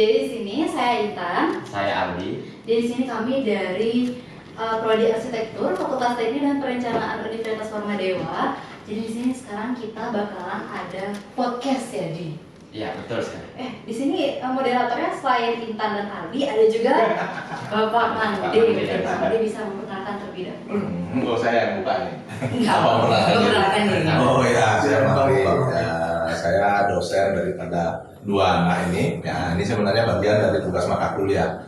Jadi di sini saya Intan. Saya Aldi. Di sini kami dari Prodi Arsitektur, Fakultas Teknik dan Perencanaan Universitas Formadewa. Jadi di sini sekarang kita bakalan ada podcast ya, Di. Iya, betul sekali. Di sini moderatornya selain Intan dan Aldi ada juga Bapak Mande. Mande bisa memperkenalkan terlebih dahulu. Enggak, saya yang buka nih. Enggak, memperkenalkan diri. Oh ya, saya Malik. Saya dosen daripada dua anak ini. Ya, ini sebenarnya bagian dari tugas mata kuliah.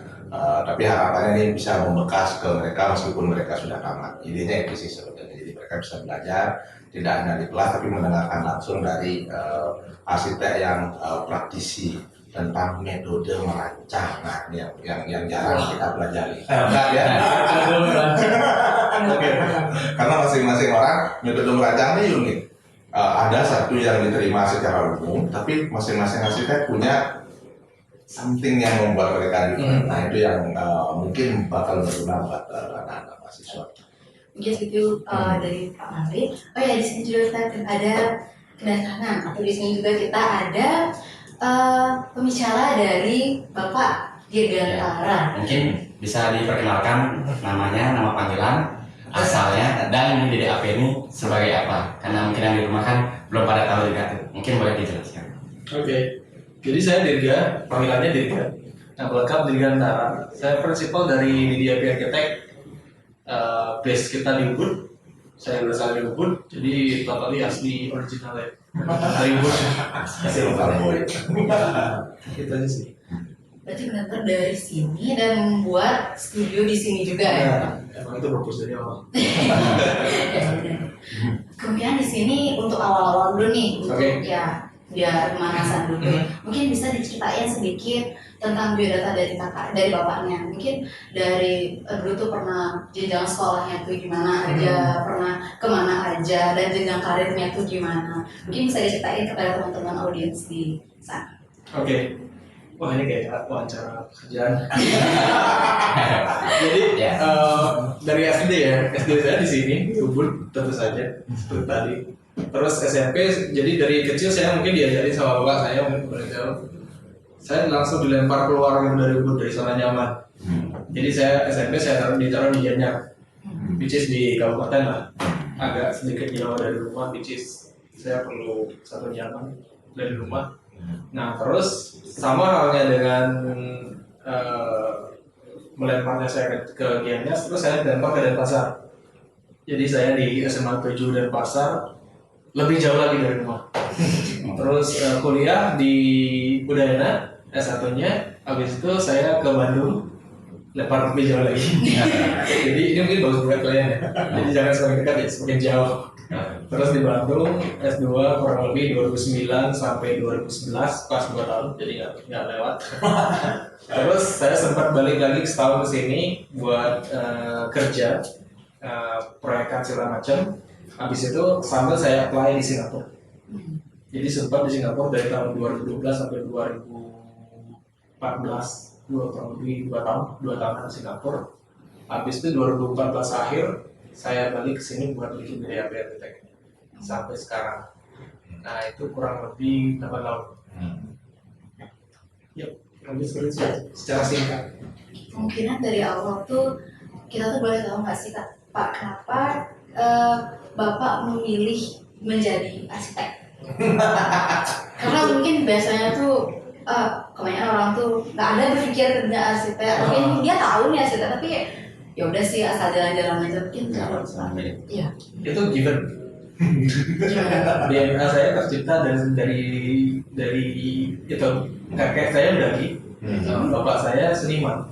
Tapi harapannya ini bisa membekas ke mereka meskipun mereka sudah tamat. Idenya itu sih sebetulnya. Jadi mereka bisa belajar tidak hanya di kelas tapi mendengarkan langsung dari arsitek yang praktisi tentang metode merancang. Nah, ini yang jarang kita pelajari. Enggak ya? Karena masing-masing orang metode merancang ini unik. Ada satu yang diterima secara umum, tapi masing-masing arsitek punya something yang membuat mereka different. Nah, itu yang mungkin bakal berguna buat anak-anak mahasiswa. Mungkin itu dari Pak Malik. Oh ya, di sini juga kita ada kedatangan, atau di sini juga kita ada pembicara dari Bapak Dirgantara. Mungkin bisa diperkenalkan namanya, nama panggilan, asalnya, dan di DAP ini sebagai apa? Karena mungkin yang di rumah kan belum pada tahu juga tuh. Mungkin boleh dijelaskan. Oke. Jadi saya Dirga, panggilannya Dirga. Nah, lengkap Dirgantara. Saya prinsipal dari DAP Arsitek. Base kita di Ubud. Saya berasal dari Ubud, jadi totally asli original ya. Dari Ubud. Asli Ubud. Kita aja sih. Berarti benar-benar dari sini dan membuat studio di sini juga ya. Emang itu fokus dari awal. Kemudian di sini untuk awal-awal dulu nih, untuk ya biar pemanasan dulu. Mungkin bisa diceritain sedikit tentang biodata dari kakak, dari bapaknya. Mungkin dari dulu tuh pernah jenjang sekolahnya tuh gimana aja, pernah kemana aja, dan jenjang karirnya tuh gimana. Mungkin bisa diceritain kepada teman-teman audiens di sana. Oke. Wah, ini kayak wawancara pekerjaan. Jadi dari SD ya, SD saya di sini di Ubud tentu saja seperti tadi. Terus SMP, jadi dari kecil saya mungkin diajarin sama bapak saya mungkin saya langsung dilempar keluar dari Ubud, dari zona nyaman. Jadi saya SMP saya ditaruh di Gianyar, which is di kabupaten lah, agak sedikit jauh dari rumah, which is saya perlu satu jam dari rumah. Nah, terus sama halnya dengan melemparnya saya ke Gianyar, terus saya dilempar ke Denpasar. Jadi saya di SMA 7 Denpasar, lebih jauh lagi dari rumah. Terus kuliah di Udayana S1-nya, habis itu saya ke Bandung, lempar lebih jauh lagi. Jadi ini mungkin bagus buat kalian ya. Jadi jangan semakin dekat ya, semakin jauh. Terus di Bandung S2 kurang lebih 2009 sampai 2011, pas 2 tahun, jadi nggak lewat. Terus saya sempat balik lagi setahun ke sini buat kerja, proyekan segala macam. Habis itu sambil saya apply di Singapura. Jadi sempat di Singapura dari tahun 2012 sampai 2014, kurang lebih 2 tahun di Singapura. Habis itu 2014 akhir saya balik ke sini buat bikin DAP Arsitek sampai sekarang. Nah, itu kurang lebih 8 tahun. Yap, lebih secara singkat. Kemungkinan dari awal tuh kita tuh boleh tahu nggak sih Kak, Pak, kenapa Bapak memilih menjadi arsitek? Karena mungkin biasanya tuh kebanyakan orang tuh nggak ada berpikir kerja arsitek, mungkin dia tahu nih arsitek tapi ya udah sih asal jalan-jalan aja mungkin kalau iya. Itu given. DNA saya tercipta dari itu, kakek saya mendaki, bapak saya seniman.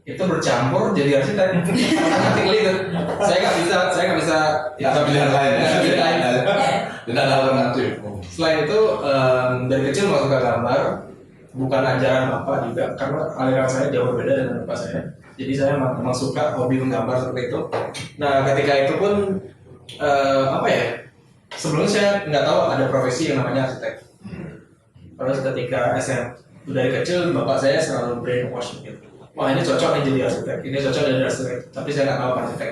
Itu bercampur jadi arsitek. Saya nggak bisa Ada pilihan lain. Tidak ada alternatif. Selain itu dari kecil masuk ke gambar, bukan ajaran bapak juga, karena aliran saya jauh berbeda dengan bapak saya. Jadi saya memang suka hobi menggambar seperti itu. Nah, ketika itu pun sebelumnya saya nggak tahu ada profesi yang namanya arsitek. Terus ketika SMP dari kecil bapak saya selalu brainwash gitu. Wah, ini cocok nih jadi arsitek, ini cocok jadi arsitek, tapi saya nggak tahu arsitek.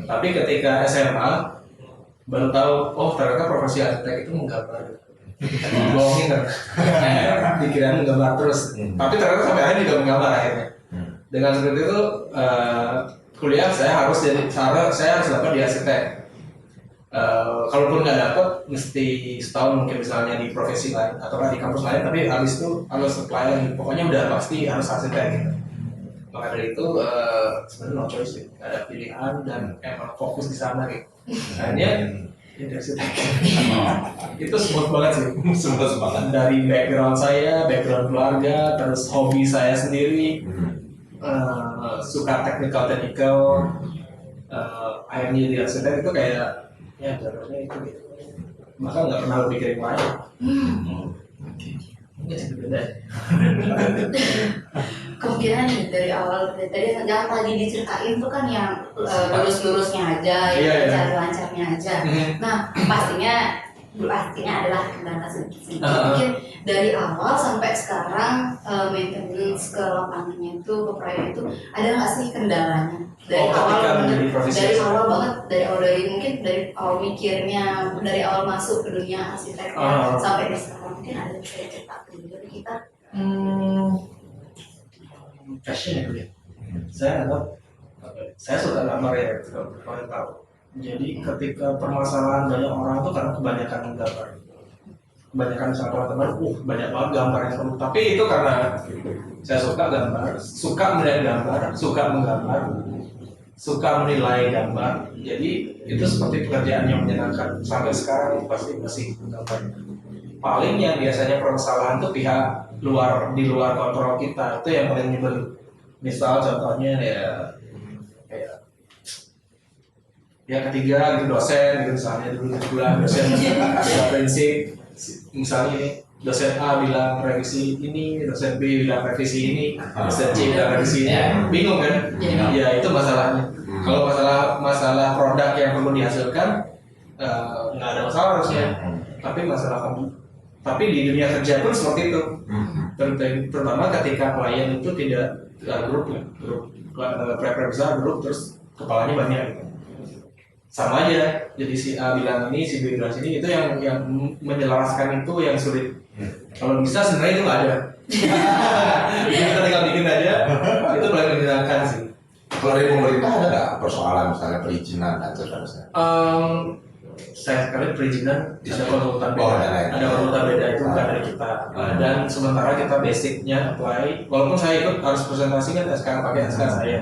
Tapi ketika SMA baru tahu, oh ternyata profesi arsitek itu menggambar. bohongin kan, pikiran gambar terus. Tapi ternyata sampai akhirnya juga menggambar akhirnya. Dengan seperti itu kuliah saya harus dapat di arsitek. Kalaupun nggak dapat, mesti setahun mungkin misalnya di profesi lain atau di kampus lain, tapi habis itu harus apply lagi. Pokoknya udah pasti harus arsitek gitu. Maka dari itu sebenarnya no choice sih, nggak ada pilihan dan emang fokus di sana gitu. Akhirnya jadi arsitek. Itu smooth banget sih. Sempat banget. Dari background saya, background keluarga, terus hobi saya sendiri, suka teknikal, akhirnya jadi arsitek itu kayak ya jalurnya itu gitu. Maka nggak pernah berpikir yang lain. Nggak sih beda. Kemungkinan nih dari awal tadi jangan tadi diceritain tuh kan yang lurus-lurusnya aja, yang lancar-lancarnya aja. Nah pastinya adalah kendala sedikit. Mungkin dari awal sampai sekarang maintenance ke lapangannya itu, ke proyek itu ada nggak sih kendalanya? Dari awal banget, dari awal mikirnya, dari awal masuk ke dunia arsitek sampai di sekarang mungkin ada cerita dari kita. Passion ya. Saya suka gambar ya, kalian tahu. Jadi ketika permasalahan banyak orang itu karena kebanyakan gambar. Kebanyakan misalnya teman-teman, banyak banget gambar yang perlu. Tapi itu karena saya suka gambar, suka melihat gambar, suka menggambar, suka menilai gambar. Jadi itu seperti pekerjaan yang menyenangkan. Sampai sekarang pasti masih menggambar. Paling yang biasanya permasalahan itu pihak di luar kontrol kita, itu yang paling nyebelin. Misal contohnya ya ketiga gitu, dosen gitu, misalnya dulu dosen beda prinsip, misalnya ini dosen A bilang revisi ini, dosen B bilang revisi ini, dosen C bilang revisi ini, bingung kan? Ya itu masalahnya. Kalau masalah produk yang perlu dihasilkan nggak ada masalah harusnya, tapi di dunia kerja pun seperti itu. Terutama ketika klien itu tidak grup besar, grup terus kepalanya banyak gitu. Sama aja, jadi si A bilang ini, si B bilang sini, itu yang menjelaskan itu yang sulit. Kalau bisa sebenarnya itu nggak ada. Jadi kita tinggal bikin aja, itu paling menyenangkan sih. Kalau dari pemerintah ada nggak persoalan misalnya perizinan dan seterusnya? Saya sekali perizinan ada konsultan beda, ada konsultan beda itu bukan dari kita. Dan sementara kita basicnya apply, walaupun saya ikut harus presentasi kan sekarang pakai SK saya.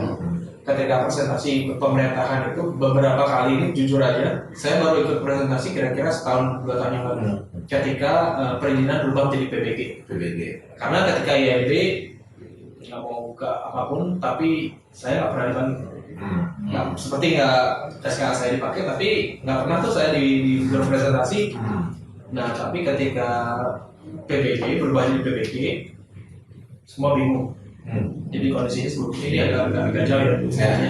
Ketika presentasi pemerintahan itu beberapa kali ini jujur aja, saya baru ikut presentasi kira-kira setahun 2 tahun yang lalu. Ketika perizinan berubah menjadi PBG. Karena ketika IMB nggak mau buka apapun, tapi saya nggak pernah dipanggil. Seperti nggak SKA saya dipakai, tapi nggak pernah tuh saya di berpresentasi. Nah, tapi ketika PBG berubah jadi PBG, semua bingung. Jadi kondisinya sebelumnya ini agak jauh ya.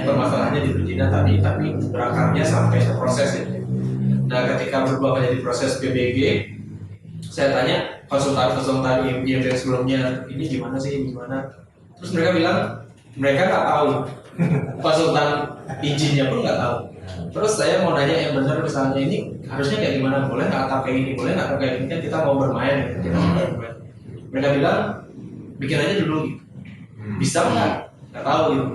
Permasalahannya di perizinan tadi, tapi berakarnya sampai ke proses ini. Nah, ketika berubah menjadi proses PBG, saya tanya konsultan yang sebelumnya ini gimana. Terus mereka bilang mereka nggak tahu. Konsultan izinnya pun nggak tahu. Terus saya mau nanya yang benar, misalnya ini harusnya kayak gimana, boleh nggak atau kayak gini, boleh nggak atau kayak gini, kan kita mau bermain. Mereka bilang bikin aja dulu. Bisa nggak tahu gitu.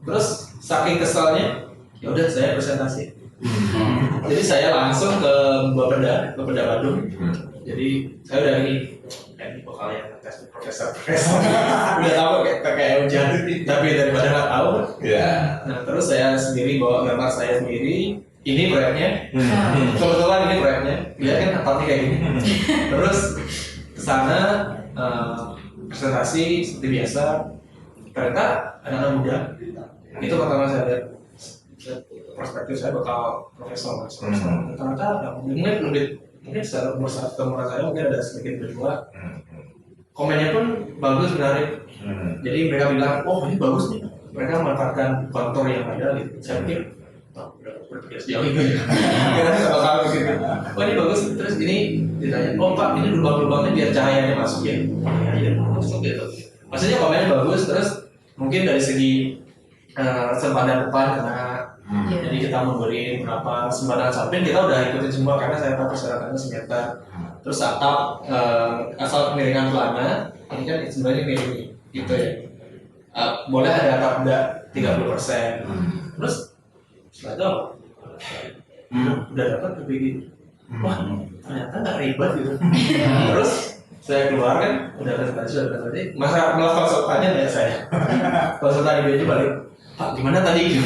Terus saking kesalnya, ya udah saya presentasi. Jadi saya langsung ke Bapeda Bandung. Jadi saya udah ini bakal yang tes profesor. Udah tahu kayak hujan, tapi daripada nggak tahu. Nah terus saya sendiri bawa gambar saya sendiri. Ini proyeknya. Kebetulan ini proyeknya. Lihat kan atapnya kayak gini. Terus kesana presentasi seperti biasa. Ternyata anak-anak muda itu pertama saya lihat perspektif saya bakal profesor. Ternyata mungkin secara umur saya mungkin ada sedikit berdua. Komennya pun bagus sebenarnya. Jadi mereka bilang, oh ini bagus nih. Mereka memanfaatkan kontur yang ada gitu. Saya pikir, berpikir sejauh itu ya. Kira-kira nggak bakal begitu. Oh ini bagus. Terus ini ditanya, oh pak ini lubang-lubangnya biar cahayanya masuk ya. Iya masuk gitu. Maksudnya komennya bagus, terus mungkin dari segi sempadan depan karena jadi kita memberi berapa sempadan samping kita udah ikutin semua karena saya tahu persyaratannya semeter. terus atap asal kemiringan pelana ini kan sebenarnya miring gitu ya. Boleh ada atap enggak 30%. Terus setelah itu udah dapat begitu. Wah, ternyata nggak ribet gitu. Terus saya keluar kan, udah presentasi, masa malah konsultannya nanya saya. Konsultan di BJ balik, Pak gimana tadi?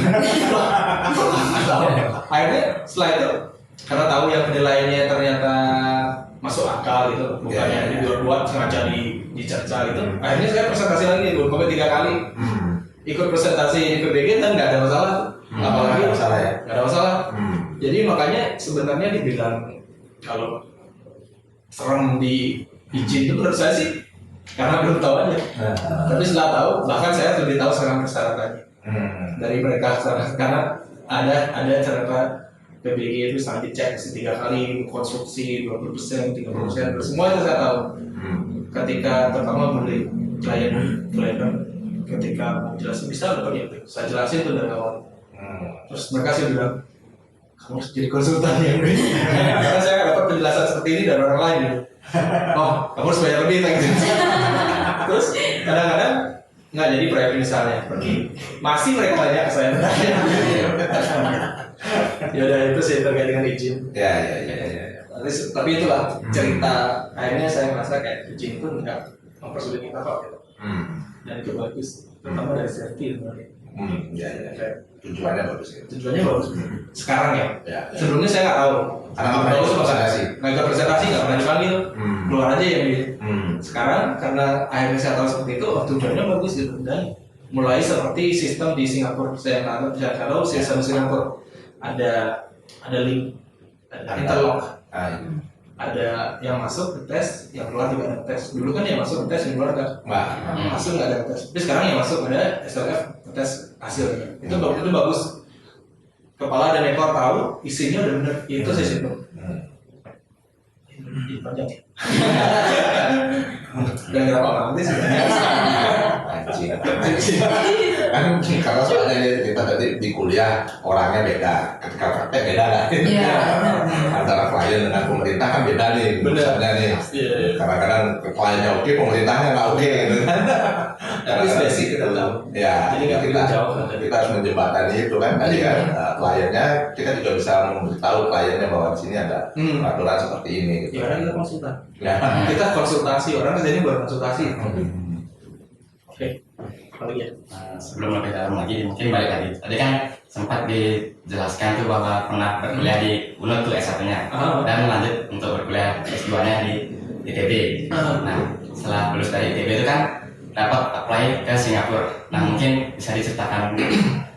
Akhirnya setelah itu, karena tahu yang penilaiannya ternyata masuk akal gitu, bukannya dibuat sengaja dicerca gitu. Akhirnya saya presentasi lagi, sampai 3 kali. Ikut presentasi di PBG dan nggak ada masalah. Apalagi nggak ada masalah ya? Nggak ada masalah. Jadi makanya sebenarnya dibilang kalau serem di izin itu menurut saya sih karena belum tahu aja. Tapi setelah tahu, bahkan saya lebih tahu sekarang persyaratannya dari mereka sekarang, karena ada cerita PBG itu sangat dicek 3 kali, konstruksi 20%, 30%, semua itu saya tahu. Ketika pertama beli klien ketika mau jelasin bisa atau gitu, saya jelasin itu dari awal. Terus mereka sih bilang kamu harus jadi konsultan yang ini. Karena saya dapat penjelasan seperti ini dari orang lain gitu. Oh, kamu harus bayar lebih gitu. Terus kadang-kadang nggak jadi proyek misalnya pergi, masih mereka tanya ke saya. Ya udah itu sih terkait dengan izin. Ya. Tapi itulah cerita. Akhirnya saya merasa kayak izin itu nggak mempersulit kita kok. Gitu. Dan itu bagus, terutama dari safety sebenarnya. Tujuannya bagus ya. Tujuannya bagus. Sekarang ya. Sebelumnya saya nggak tahu. Karena nggak pernah presentasi. Nggak presentasi, nggak pernah dipanggil. Keluar aja yang di. Sekarang karena akhirnya saya tahu seperti itu, tujuannya bagus gitu. Dan mulai seperti sistem di Singapura. Saya tahu sistem Singapura ada link, ada interlock. Ada yang masuk ke tes, yang keluar juga ada tes. Dulu kan yang masuk ke tes, yang keluar kan masuk nggak ada tes. Tapi sekarang yang masuk ada SLF tes hasil. Itu bagus. Kepala dan ekor tahu isinya udah benar. Itu saya simpel. Panjang. Dan berapa nanti sebenarnya? Kan kalau soalnya kita tadi di kuliah orangnya beda, ketika praktek beda kan? Antara klien dengan pemerintah kan beda nih, misalnya nih. Kadang-kadang kliennya oke, pemerintahnya nggak oke gitu kan? Tapi spesifik kita tahu. Ya, jadi kita harus menjembatani itu kan. Tadi kan kliennya kita juga bisa memberitahu kliennya bahwa di sini ada peraturan seperti ini. Gitu. Ya kan kita konsultan. Kita konsultasi, orang kerjanya buat konsultasi. Oke. Sebelum lebih dalam lagi, mungkin balik lagi. Tadi kan sempat dijelaskan tuh bahwa pernah berkuliah di UNUD tuh S1-nya dan lanjut untuk berkuliah S2-nya di ITB. Nah, setelah lulus dari ITB itu kan dapat apply ke Singapura. Nah, mungkin bisa diceritakan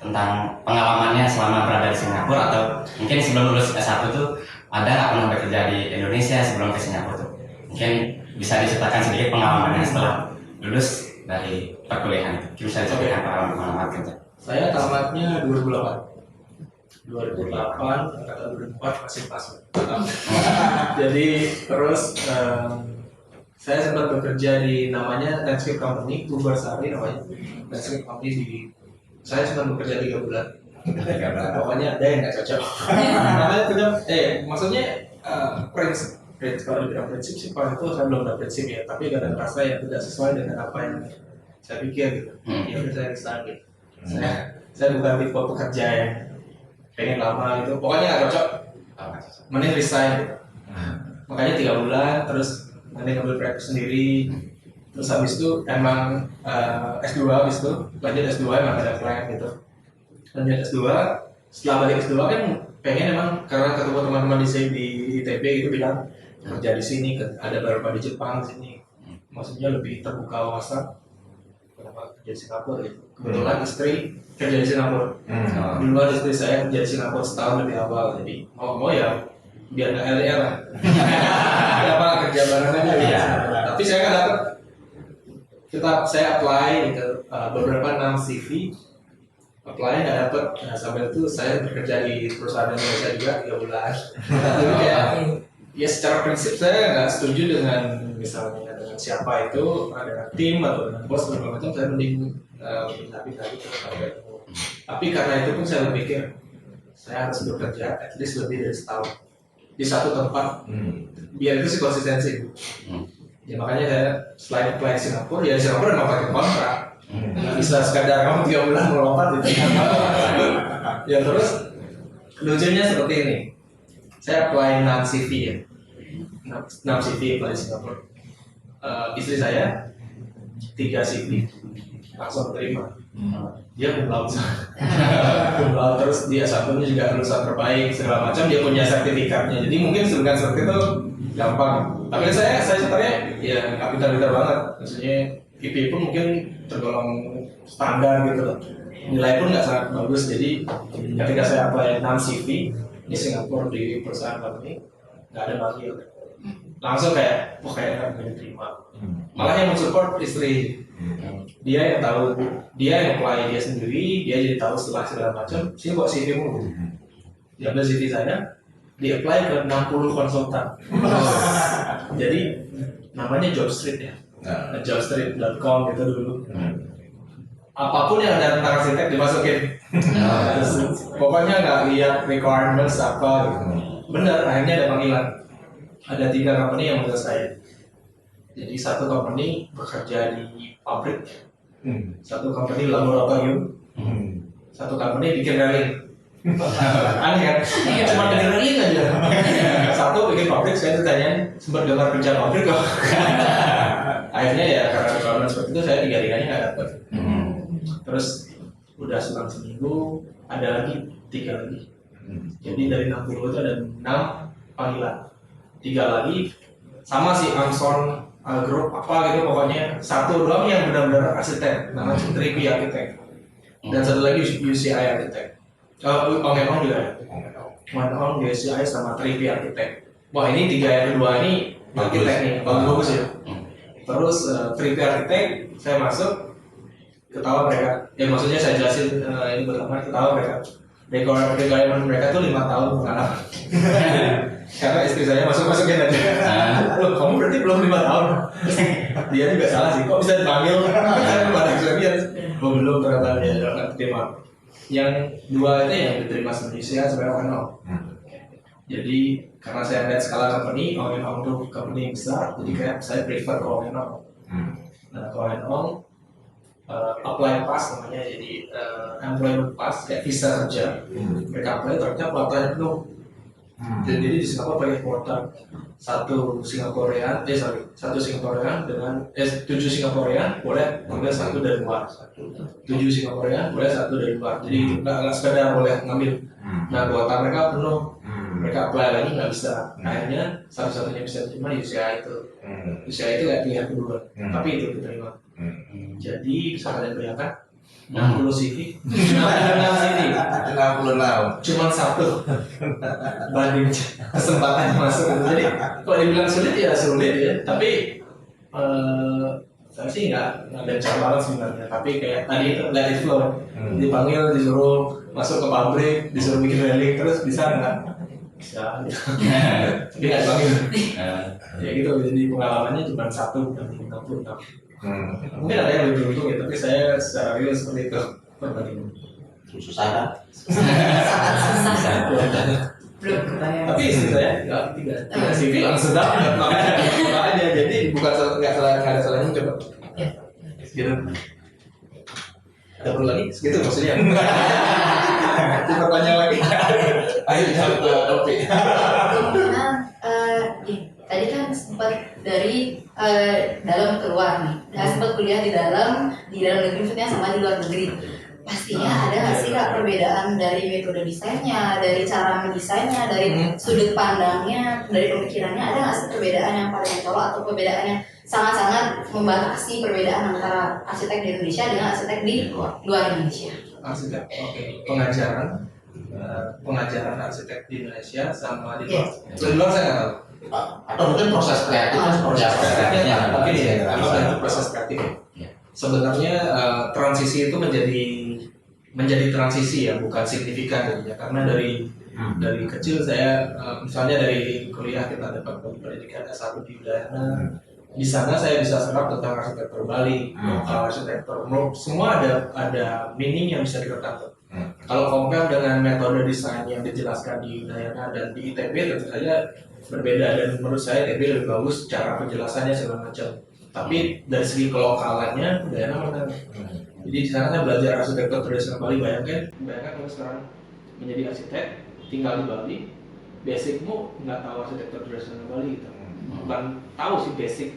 tentang pengalamannya selama berada di Singapura, atau mungkin sebelum lulus S1 tuh ada nggak pernah bekerja di Indonesia sebelum ke Singapura tuh? Mungkin bisa diceritakan sedikit pengalamannya setelah lulus dari perkuliahan itu. Bisa diceritakan pengalaman kerja. Saya tamatnya 2008. 2004 masih pas. Jadi terus saya sempat bekerja di namanya landscape company, Bubarsari namanya. Landscape company saya sempat bekerja 3 bulan. Pokoknya ada yang nggak cocok. Namanya tidak, maksudnya prinsip. Kalau dibilang prinsip sih, kalau itu saya belum ada prinsip ya. Tapi kadang rasa yang tidak sesuai dengan apa yang saya pikir gitu. Ya udah saya resign gitu. Saya bukan tipe pekerja yang pengen lama gitu. Pokoknya nggak cocok. Mending resign. Makanya 3 bulan terus mending ngambil proyek sendiri. Terus habis itu emang S2 habis itu lanjut S2 emang ada plan gitu. Lanjut S2, setelah balik S2 kan pengen emang karena ketemu teman-teman di ITB itu bilang kerja di sini, ada beberapa di Jepang di sini. Maksudnya lebih terbuka wawasan. Kenapa kerja di Singapura gitu. Kebetulan istri kerja di Singapura. Duluan istri saya kerja di Singapura setahun lebih awal, jadi mau ya biar nggak LDR lah. Kenapa kerja bareng aja ya. Tapi saya nggak dapet. Saya apply ke beberapa 6 CV, apply nggak dapet. Nah, sampai itu saya bekerja di perusahaan Indonesia juga 3 bulan. Jadi kayak ya secara prinsip saya nggak setuju dengan misalnya dengan siapa itu, ada tim atau dengan bos segala macam, saya mending pindah-pindah gitu. Tapi karena itu pun saya berpikir saya harus bekerja at least lebih dari setahun. di satu tempat, biar itu sih konsistensi. Ya makanya saya selain apply Singapura, ya Singapura memang pakai kontrak. Nggak bisa sekadar kamu 3 bulan melompat gitu. Ya terus lucunya seperti ini, saya apply 6 CV ya, 6 CV apply Singapura. Istri saya 3 CV langsung terima. Dia kumlaut, kumlaut terus dia satunya juga lulusan terbaik segala macam, dia punya sertifikatnya. Jadi mungkin dengan seperti itu gampang. Tapi saya sebenarnya ya nggak pintar-pintar banget, maksudnya IP pun mungkin tergolong standar gitu loh. Nilai pun nggak sangat bagus. Jadi ketika saya apply 6 CV di Singapura di perusahaan company, nggak ada lagi. Langsung kayak, wah kayaknya nggak diterima. Malah yang mensupport istri, dia yang tahu, dia yang apply dia sendiri, dia jadi tahu setelah segala macam. Sini kok CV-mu, diambil CV saya, di apply ke 60 konsultan. Jadi namanya Jobstreet ya, jobstreet.com gitu dulu. Apapun yang ada tentang arsitek dimasukin. Pokoknya nggak lihat requirements apa gitu. Benar, akhirnya ada panggilan. Ada 3 company yang menurut saya. Jadi satu company bekerja di pabrik, satu company laboratorium, satu company bikin railing. Aneh kan? Cuma bikin railing aja. Satu bikin pabrik, saya ditanyain sempat dengar kerja pabrik kok. Akhirnya ya karena requirement seperti itu saya 3-3-nya nggak dapet. Terus udah selang seminggu ada lagi 3 lagi. Jadi dari 60 itu ada 6 panggilan. 3 lagi sama si Amson Group apa gitu, pokoknya satu doang yang benar-benar arsitek, namanya 3P arsitek, dan satu lagi UCI arsitek. Ong juga ya. Ong UCI sama 3P arsitek. Wah ini 3 yang kedua ini arsitek nih, bagus ya. Terus 3P arsitek saya masuk, ketawa mereka. Ya maksudnya saya jelasin ini pertama, ketawa mereka. Requirement mereka tuh 5 tahun pengalaman. Karena istri saya masukin aja. Loh, kamu berarti belum 5 tahun. Dia juga salah sih, kok bisa dipanggil? Pada akhirnya belum ternyata dia nggak terima. Yang 2 itu yang diterima Indonesia sebenarnya ONO. Jadi karena saya lihat skala company, ONO itu company besar, jadi kayak saya prefer ke ONO. Nah, ke ONO apply pass namanya, jadi employment pass kayak visa kerja. Mereka apply ternyata pelatihannya penuh. Jadi di Singapura pakai kuota 1 Singaporean dengan 7 Singaporean boleh ambil 1 dari luar, 7 Singaporean boleh 1 dari luar. Jadi nggak sekedar boleh ngambil. Nah kuota mereka penuh, mereka apply lagi nggak bisa. Akhirnya satu-satunya bisa diterima di UCI itu. UCI itu kayak pilihan kedua, tapi itu diterima. Jadi bisa kalian bayangkan 60 CV, 66 CV, 66. cuma 1 banding kesempatannya masuk. Jadi kalau dibilang sulit ya sulit ya, tapi saya sih nggak ada cara banget sebenarnya. Tapi kayak tadi let it flow, dipanggil disuruh masuk ke pabrik, disuruh bikin railing terus bisa nggak? Bisa, tapi nggak dipanggil. Ya gitu, jadi pengalamannya cuma 1 banding 66. Mungkin ada yang lebih beruntung ya, tapi saya secara real seperti itu perbandingan. Susah kan? Sangat susah. Belum kebayang. Tapi istri saya nggak 3 CV langsung dapat, makanya jadi bukan nggak ada salahnya coba. Gitu. Ada perlu lagi? Segitu maksudnya. Diperpanjang lagi. Ayo jawab ke topik. Kemungkinan tadi kan sempat dari dalam keluar nih, sempat kuliah di dalam negeri, maksudnya sama di luar negeri. Pastinya ada nggak sih Kak perbedaan dari metode desainnya, dari cara mendesainnya, dari sudut pandangnya, dari pemikirannya, ada nggak sih perbedaan yang paling mencolok atau perbedaan yang sangat-sangat membatasi perbedaan antara arsitek di Indonesia dengan arsitek di luar Indonesia? Arsitek, oke. Pengajaran arsitek di Indonesia sama di luar. Di luar saya nggak tahu. Atau mungkin proses kreatifnya seperti apa? Tapi ya, itu proses kreatif. Sebenarnya transisi itu menjadi transisi ya, bukan signifikan ya. Karena dari kecil saya misalnya dari kuliah kita dapat pendidikan S1 di Udayana. Di sana saya bisa serap tentang arsitektur Bali, lokal arsitektur, semua ada meaning yang bisa kita tangkap. Kalau compare dengan metode desain yang dijelaskan di Udayana dan di ITB tentu saja berbeda, dan menurut saya ITB lebih bagus cara penjelasannya segala macam. Tapi dari segi kelokalannya Udayana menang. Jadi di sana saya belajar arsitektur tradisional Bali. Bayangkan kalau sekarang menjadi arsitek, tinggal di Bali, basicmu nggak tahu arsitektur tradisional Bali gitu. Bukan tahu sih basic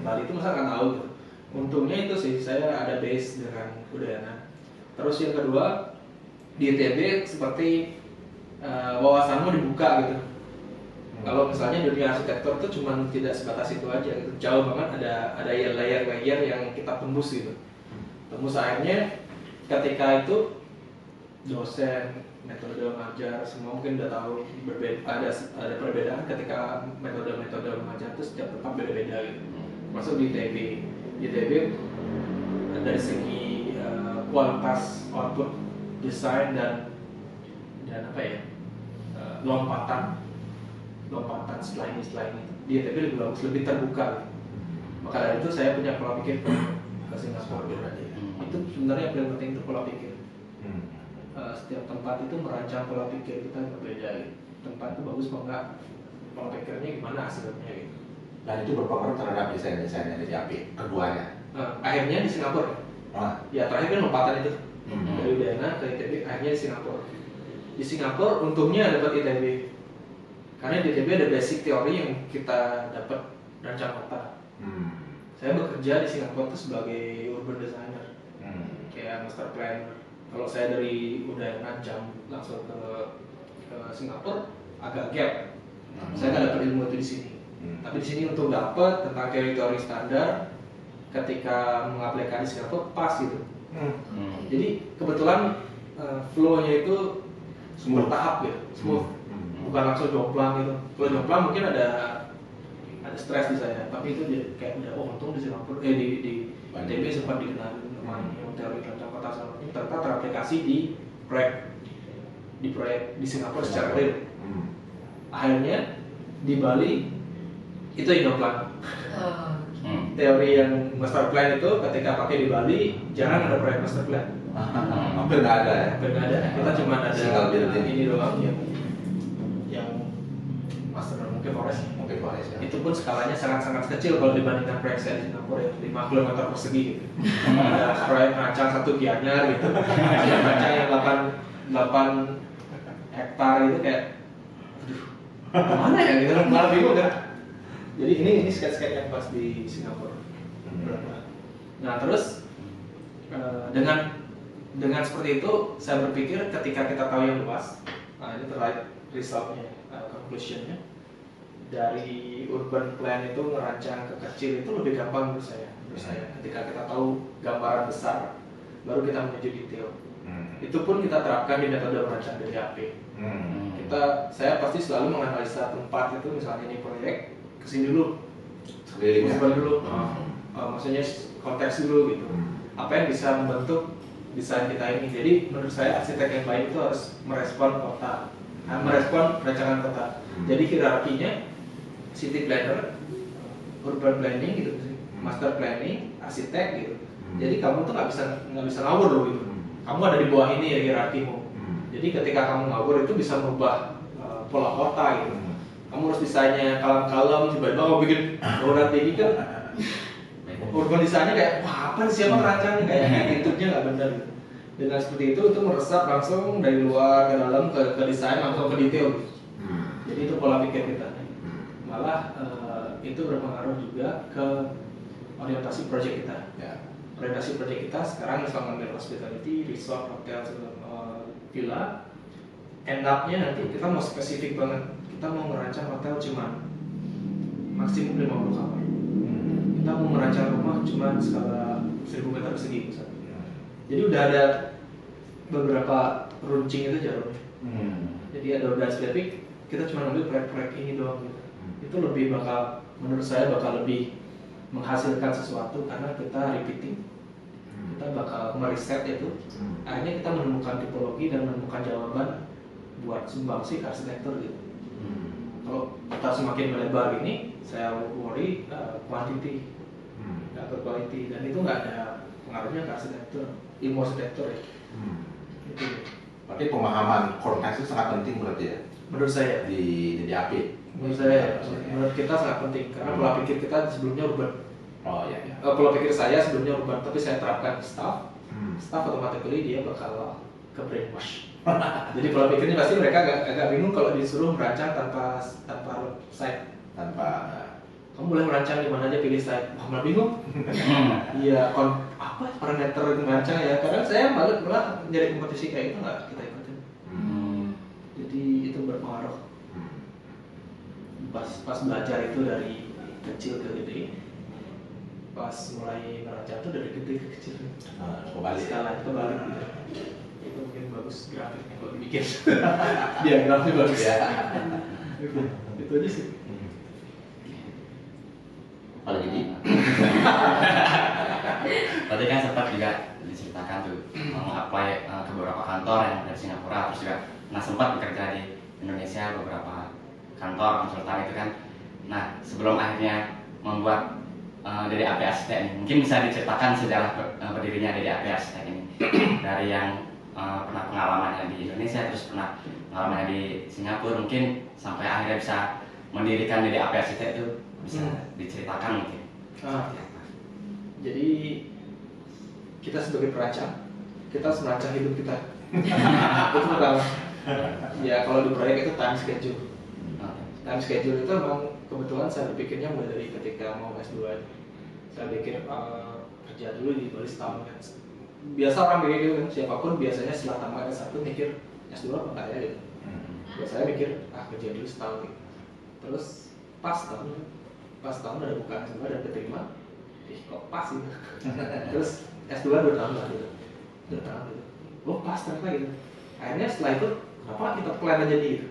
Bali itu masa nggak tahu gitu. Untungnya itu sih saya ada base dengan Udayana. Terus yang kedua di ITB seperti wawasanmu dibuka gitu. Kalau misalnya dunia arsitektur itu cuma tidak sebatas itu aja gitu. Jauh banget, ada layer-layer yang kita tembus gitu. Tembus akhirnya ketika itu dosen, metode mengajar, semua mungkin udah tahu ada perbedaan ketika metode mengajar itu setiap tempat beda-beda gitu. Masuk di ITB. Di ITB dari segi kualitas output desain dan apa ya, lompatan setelah ini di ITB lebih bagus, lebih terbuka. Maka dari itu saya punya pola pikir ke Singapura berarti. Itu sebenarnya yang paling penting itu pola pikir. Setiap tempat itu merancang pola pikir kita berbeda gitu. Tempat itu bagus apa enggak, pola pikirnya gimana hasilnya gitu. Dan itu berpengaruh terhadap desain-desain yang jadi keduanya. Akhirnya di Singapura. Ya terakhir kan lompatan itu dari Udayana ke ITB, akhirnya di Singapura. Di Singapura untungnya dapat ITB. Karena di ITB ada basic teori yang kita dapat rancang kota. Saya bekerja di Singapura itu sebagai urban designer, kayak master planner. Kalau saya dari Udayana jam langsung ke Singapura agak gap. Saya nggak dapat ilmu itu di sini. Tapi di sini untuk dapat tentang teori standar, ketika mengaplikasi di Singapura pas gitu. Jadi kebetulan flow-nya itu bertahap gitu, smooth. Bukan langsung jomplang gitu. Kalau jomplang mungkin ada stres di saya, tapi itu dia kayak udah untung di Singapura, di ITB sempat dikenal namanya teori rancang kota sama ini ternyata teraplikasi di proyek di Singapura secara real. Akhirnya di Bali itu Indoplan. Teori yang master plan itu ketika pakai di Bali jarang ada proyek master plan. Hampir nggak ada ya. Hampir nggak ada. Kita cuma ada single building ini doang yang master plan mungkin Forest. Mungkin Forest ya. Itu pun skalanya sangat-sangat kecil kalau dibandingkan proyek saya di Singapura yang 5 km persegi gitu. Ada proyek rancang 1 Gianyar gitu. Ada rancang yang 8 hektar itu kayak aduh, mana ya gitu, malah bingung kan. Jadi ini sketch-sketch yang pas di Singapura. Nah terus dengan seperti itu saya berpikir ketika kita tahu yang luas, nah ini terlihat resultnya, conclusionnya dari urban plan itu merancang ke kecil itu lebih gampang menurut saya. Ketika kita tahu gambaran besar, baru kita menuju detail. Itu pun kita terapkan di metode merancang DTAP. Saya pasti selalu menganalisa tempat itu, misalnya ini proyek kesini dulu, urban dulu, maksudnya konteks dulu gitu. Apa yang bisa membentuk desain kita ini. Jadi menurut saya arsitek yang baik itu harus merespon kota, merespon rancangan kota. Jadi hierarkinya city planner, urban planning gitu, master planning, arsitek gitu. Jadi kamu tuh nggak bisa ngawur loh gitu. Kamu ada di bawah ini ya hierarkimu. Jadi ketika kamu ngawur itu bisa merubah pola kota gitu. Kamu harus desainnya kalem-kalem, tiba-tiba kamu bikin bangunan tinggi kan. Urban desainnya kayak wah apa sih siapa ngerancangnya, kayak attitude-nya nggak benar gitu. Dengan seperti itu meresap langsung dari luar ke dalam ke desain langsung ke detail gitu. Jadi itu pola pikir kita. Malah itu berpengaruh juga ke orientasi proyek kita. Orientasi proyek kita sekarang misalnya ngambil hospitality, resort, hotel, villa. End up-nya nanti kita mau spesifik banget. Kita mau merancang hotel cuma maksimum 50 kamar. Kita mau merancang rumah cuma skala 1000 meter persegi misalnya. Jadi udah ada beberapa runcing itu jarumnya. Jadi udah spesifik, kita cuma ambil proyek-proyek ini doang gitu. Itu lebih menurut saya bakal lebih menghasilkan sesuatu karena kita repeating. Kita bakal meriset itu. Akhirnya kita menemukan tipologi dan menemukan jawaban buat sumbangsi ke arsitektur gitu. Kalau kita semakin melebar ini, saya worry quantity, nggak ke quality, dan itu nggak ada pengaruhnya ke arsitektur, ilmu arsitektur ya. Itu. Berarti pemahaman konteks itu sangat penting berarti ya Menurut saya, di DAP. menurut kita sangat penting karena pola pikir kita sebelumnya urban. Oh iya iya. Pola pikir saya sebelumnya urban, tapi saya terapkan di staff automatically dia bakal ke brainwash. Jadi pola pikirnya pasti mereka agak bingung kalau disuruh merancang tanpa site. Tanpa Kamu boleh merancang di mana aja, pilih site. Wah, malah bingung. Iya, apa parameter merancang ya? Kadang saya malah nyari kompetisi kayak itu nggak kita ikutin. Jadi itu berpengaruh. Pas belajar itu dari kecil ke gede. Pas mulai merancang itu dari gede ke kecil. kembali. Skala itu balik gitu. Itu mungkin bagus grafiknya kalau dibikin. Diagramnya bagus Ya. Itu aja sih. Apalagi di Tadi kan sempat juga diceritakan tuh apply ke beberapa kantor yang dari Singapura, terus juga sempat bekerja di Indonesia beberapa kantor konsultan itu kan. Nah sebelum akhirnya membuat DDAP Arsitek ini, mungkin bisa diceritakan sejarah berdirinya DDAP Arsitek ini dari yang pernah pengalamannya di Indonesia, terus pernah pengalamannya di Singapura, mungkin sampai akhirnya bisa mendirikan DDAP Arsitek itu bisa diceritakan mungkin. Jadi kita sebagai perancang, kita harus merancang hidup kita. Itu pertama. Ya kalau di proyek itu time schedule. Time schedule itu memang kebetulan saya berpikirnya mulai dari ketika mau S2. Saya pikir kerja dulu di Bali setahun kan. Biasa orang mikir gitu kan, siapapun biasanya setelah tamat S1 mikir S2 apa enggak ya gitu. Saya mikir kerja dulu setahun gitu. Terus pas tahun ada bukaan S2 dan keterima. Kok pas gitu. Terus S2 2 tahun lah gitu. 2 tahun gitu. Oh pas ternyata gitu. Akhirnya setelah itu kenapa kita plan aja gitu.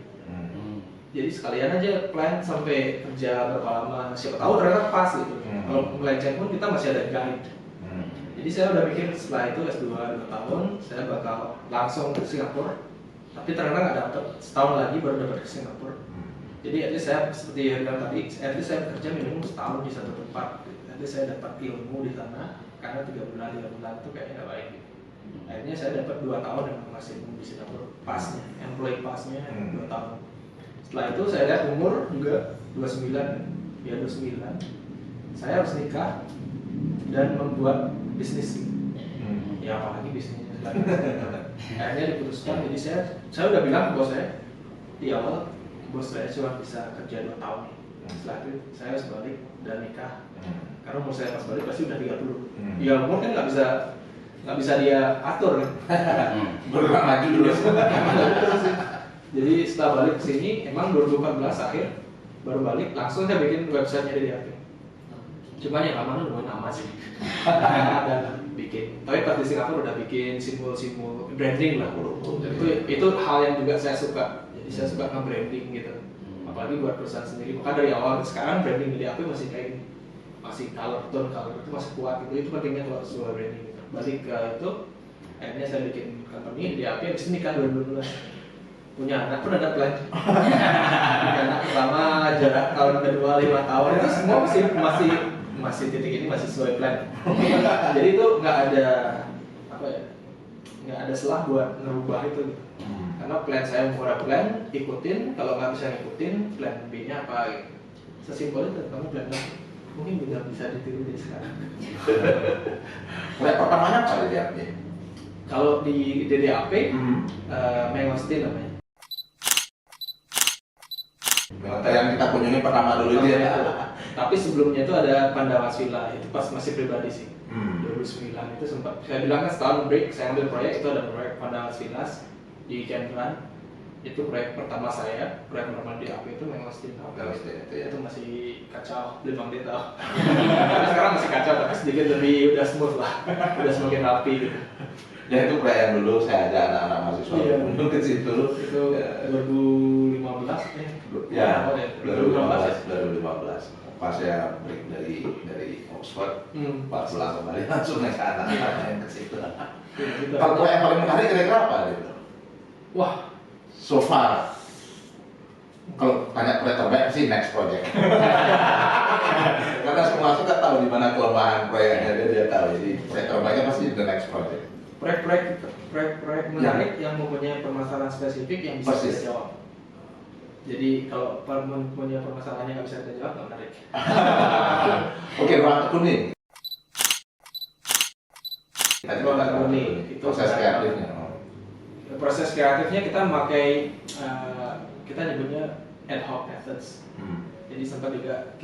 Jadi sekalian aja plan sampai kerja berapa lama, siapa tahu ternyata pas gitu. Kalau melenceng pun kita masih ada guide. Jadi saya udah mikir setelah itu S2 2 tahun, saya bakal langsung ke Singapura. Tapi ternyata nggak dapet, setahun lagi baru dapat ke Singapura. Jadi at least saya seperti yang bilang tadi, at least saya bekerja minimum setahun di satu tempat. At least saya dapat ilmu di sana, karena 3 bulan itu kayaknya nggak baik. Akhirnya saya dapat 2 tahun yang masih di Singapura, pasnya, employee pasnya 2 tahun. Setelah itu saya lihat umur juga 29, ya 29. Saya harus nikah dan membuat bisnis. Ya apalagi bisnisnya. Akhirnya diputuskan, jadi saya udah bilang ke bos saya di awal, bos saya cuma bisa kerja 2 tahun. Setelah itu saya harus balik dan nikah. Karena umur saya pas balik pasti udah 30. Ya umur kan nggak bisa dia atur kan. bergerak maju dulu. Jadi setelah balik ke sini, emang 2014 akhir baru balik, langsung saya bikin websitenya di DAP. Cuman yang lama lumayan lama sih. Dan bikin. Tapi pas di Singapura udah bikin simbol-simbol branding lah. Itu hal yang juga saya suka. Jadi saya suka nge-branding gitu. Apalagi buat perusahaan sendiri. Maka dari awal sekarang branding di DAP masih kayak gini. Masih color itu masih kuat gitu. Itu pentingnya kalau sebuah branding gitu. Balik ke itu, akhirnya saya bikin company di DAP. Habis ini kan 2012. Punya anak pun ada plan. Punya anak pertama, jarak tahun kedua 5 tahun itu semua masih titik ini masih sesuai plan. Jadi itu nggak ada nggak ada selah buat ngerubah itu. Karena plan saya mau ada plan, ikutin. Kalau nggak bisa ngikutin, plan B-nya apa gitu. Sesimpel itu, kamu plan A. Mungkin bisa ditiru dari sekarang. Proyek pertamanya apa di DAP? Kalau di DDAP, Mangosteen namanya. Yang kita kunjungi pertama dulu itu ya. Tapi sebelumnya itu ada Pandawas Villa, itu pas masih pribadi sih. 2009 itu sempat, saya bilang kan setahun break, saya ambil proyek, itu ada proyek Pandawas Villas di Kemran. Itu proyek pertama saya, proyek pertama di AP itu Mangosteen. Itu masih kacau, belum dia tahu. Tapi sekarang masih kacau, tapi sedikit lebih udah smooth lah, udah semakin rapi gitu. Ya itu proyek yang dulu saya ajak anak-anak mahasiswa untuk ke situ. Itu 2015 ya 2015 pas saya break dari Oxford, pas pulang kembali langsung naik ke anak-anak yang ke situ. Kalau proyek yang paling menarik kira-kira apa gitu? Wah, So far, kalau tanya proyek terbaik sih next project. Karena semua suka tahu di mana kelemahan proyeknya, dia tahu. Jadi proyek terbaiknya pasti the next project. proyek menarik yang mempunyai permasalahan spesifik yang bisa Persis. kita jawab. Jadi kalau punya permasalahan yang nggak bisa kita jawab, nggak menarik. Oke, ruang tekun nih. Ruang tekun nih, itu proses kreatifnya. Proses kreatifnya kita memakai kita nyebutnya ad hoc methods. Jadi sempat juga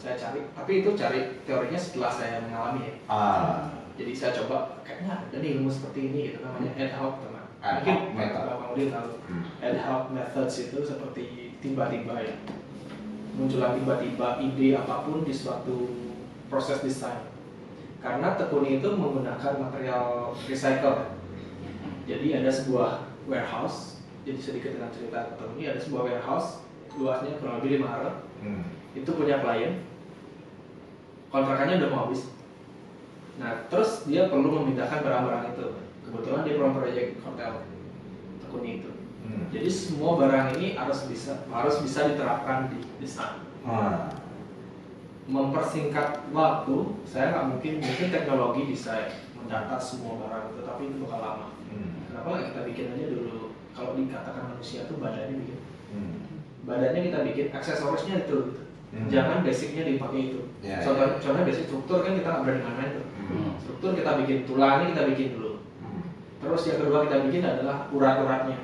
saya cari, tapi itu cari teorinya setelah saya mengalami ya. Jadi saya coba kayaknya ada nih ilmu seperti ini gitu, namanya ad hoc teman. Ad hoc Mungkin method. Bang Udin tahu. Ad hoc methods itu seperti tiba-tiba ya, muncullah tiba-tiba ide apapun di suatu proses desain. Karena tekuni itu menggunakan material recycle. Jadi ada sebuah warehouse, jadi sedikit dengan cerita tekuni, ada sebuah warehouse luasnya kurang lebih 5 area. Itu punya klien, kontrakannya udah mau habis. Nah, terus dia perlu memindahkan barang-barang itu. Kebetulan dia proyek hotel tekuni itu. Jadi semua barang ini harus bisa diterapkan di desain. Mempersingkat waktu, saya nggak mungkin teknologi bisa mendata semua barang itu, tapi itu bakal lama. Kenapa kita bikin aja dulu? Kalau dikatakan manusia tuh badannya bikin. Badannya kita bikin, aksesorisnya itu. Jangan basicnya dipakai itu. Contohnya basic struktur kan kita nggak berani main itu. Struktur kita bikin, tulangnya kita bikin dulu. Terus yang kedua kita bikin adalah urat-uratnya.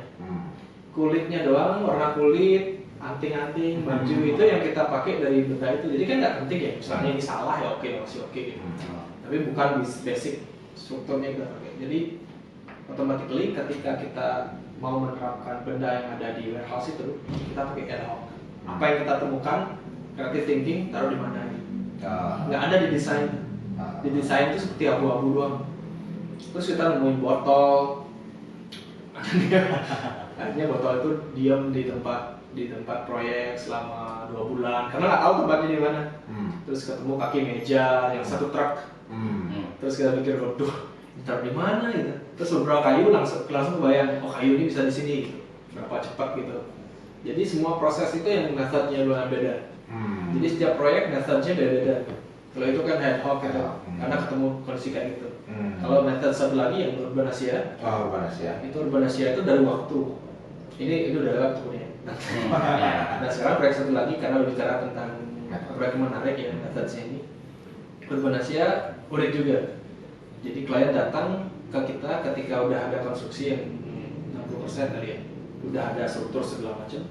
Kulitnya doang, warna kulit, anting-anting, baju itu yang kita pakai dari benda itu. Jadi kan nggak penting ya, misalnya ini salah ya oke, masih oke gitu. Tapi bukan basic strukturnya kita pakai. Jadi automatically ketika kita mau menerapkan benda yang ada di warehouse itu, kita pakai ad hoc. Apa yang kita temukan, creative thinking taruh di mana ini. Nggak ada di desain. Di desain itu seperti abu-abu doang. Terus kita nemuin botol. Akhirnya botol itu diam di tempat proyek selama 2 bulan karena nggak tahu tempatnya di mana. Terus ketemu kaki meja yang satu truk. Terus kita pikir, waduh, ditaruh di mana gitu. Terus beberapa kayu langsung kebayang, oh kayu ini bisa di sini gitu. Berapa cepat gitu. Jadi semua proses itu yang metodenya luar beda. Jadi setiap proyek metodenya beda-beda. Kalau itu kan ad hoc gitu, karena ketemu kondisi kayak gitu. Kalau metode satu lagi yang Urbanasia. Itu Urbanasia itu dari waktu. Ini udah lewat waktunya. Nah sekarang proyek satu lagi karena berbicara tentang proyek menarik ya metodenya ini. Urbanasia unik juga. Jadi klien datang ke kita ketika udah ada konstruksi yang 60% tadi ya, udah ada struktur segala macam.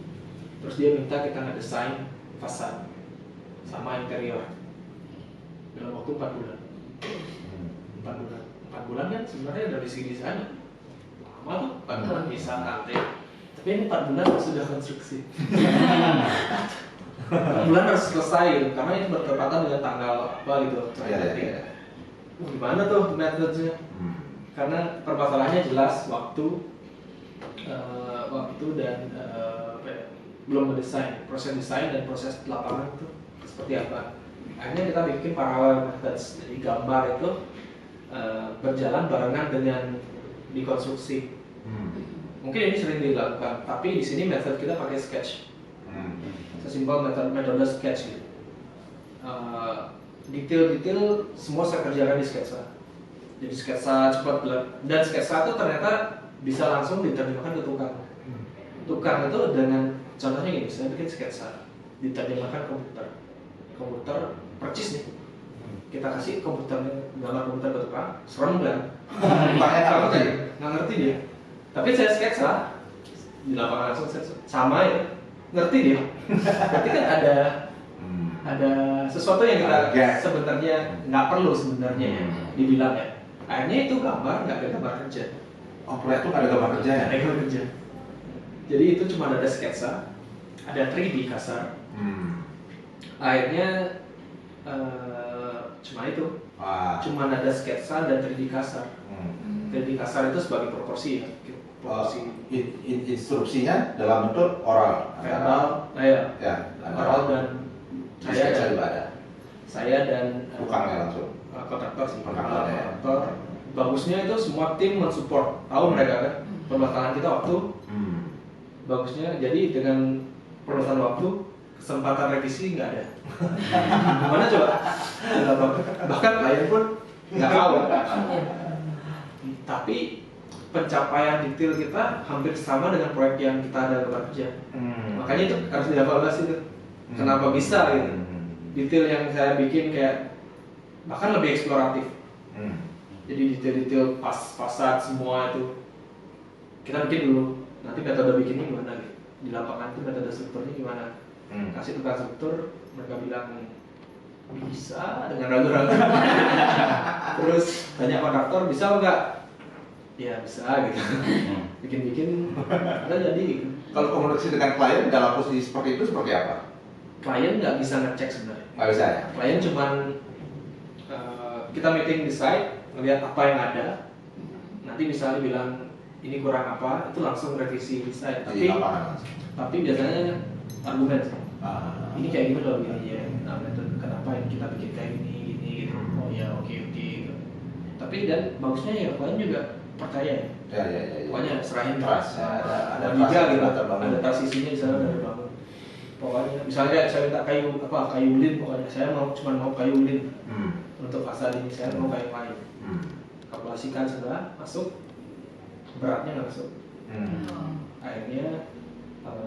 Terus dia minta kita ngedesain fasad sama interior dalam waktu 4 bulan. 4 bulan kan sebenarnya dari segi desain lama tuh, 4 bulan bisa nanti. Tapi ini 4 bulan sudah konstruksi. 4 bulan harus selesai karena ini bertepatan dengan tanggal apa gitu. Gimana tuh metodenya? Karena permasalahannya jelas waktu dan belum mendesain, proses desain dan proses lapangan itu seperti apa. Akhirnya kita bikin parallel methods, jadi gambar itu berjalan barengan dengan dikonstruksi. Mungkin ini sering dilakukan, tapi di sini metode kita pakai sketch. Sesimpel metode sketch gitu. Detail-detail semua saya kerjakan di sketsa. Jadi sketsa cepat dan sketsa itu ternyata bisa langsung diterjemahkan ke tukang. Tukang itu dengan contohnya gini, saya bikin sketsa diterjemahkan komputer percis nih. Kita kasih gambar komputer ke tukang, serem kan? Nggak ngerti dia. Tapi saya sketsa di lapangan langsung sama ya, ngerti dia. Berarti kan ada sesuatu yang kita sebenarnya nggak perlu sebenarnya ya dibilang ya. Akhirnya itu gambar nggak ada gambar kerja. Proyek itu nggak ada gambar kerja ya? Ada gambar kerja. Jadi itu cuma ada sketsa, ada 3D kasar. Akhirnya cuma itu. Cuma ada sketsa dan 3D kasar. 3D kasar itu sebagai proporsi ya. Instruksinya dalam bentuk oral. Verbal, oral dan saya dan tukangnya langsung. Kontraktor sih. Kontraktor. Bagusnya itu semua tim mensupport. Tahu mereka kan permasalahan kita waktu. Bagusnya jadi dengan permasalahan waktu kesempatan revisi nggak ada. Gimana coba? Bahkan klien pun nggak tahu. tapi pencapaian detail kita hampir sama dengan proyek yang kita ada kerja. Makanya itu harus dievaluasi tuh. Kenapa bisa gitu? Detail yang saya bikin kayak bahkan lebih eksploratif. Jadi detail-detail fasad semua itu kita bikin dulu. Nanti metode bikinnya gimana gitu? Di lapangan itu metode strukturnya gimana? Kasih tentang struktur, mereka bilang bisa dengan ragu-ragu. Terus tanya kontraktor bisa enggak? Ya bisa gitu. Bikin-bikin ada jadi gitu. Kalau komunikasi dengan klien dalam posisi seperti itu seperti apa? Klien nggak bisa ngecek sebenarnya. Nggak bisa ya? Klien cuman kita meeting di site, ngelihat apa yang ada. Nanti misalnya bilang ini kurang apa, itu langsung revisi di site. Tapi biasanya argumen sih. Ini kayak gini loh gini ya. Nah, metode kenapa yang kita bikin kayak gini gitu. Oh ya oke gitu. Tapi dan bagusnya ya klien juga percaya. Ya. Pokoknya serahin Trust, ada trust liga gitu, terbangun. ada transisinya di sana dari bangun. Pokoknya misalnya saya minta kayu ulin, pokoknya saya cuma mau kayu ulin untuk fasad ini, saya mau kayu lain. Kalkulasikan sudah masuk, beratnya nggak masuk. Akhirnya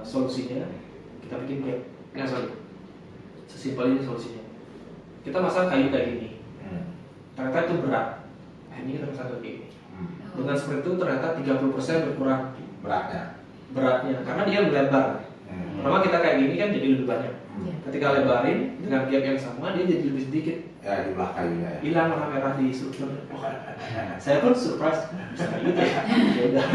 solusinya kita bikin kayak sesimpel ini solusinya. Kita masang kayu kayak gini, ternyata itu berat. Akhirnya kita masang kayak gini. Dengan seperti itu ternyata 30% berkurang beratnya karena dia melebar. Pertama kita kayak gini kan jadi lebih banyak. Ketika lebarin dengan gap yang sama dia jadi lebih sedikit. Ya jumlah kayunya ya. Hilang warna merah di struktur. Saya pun surprise bisa kayak gitu ya. Ya udah.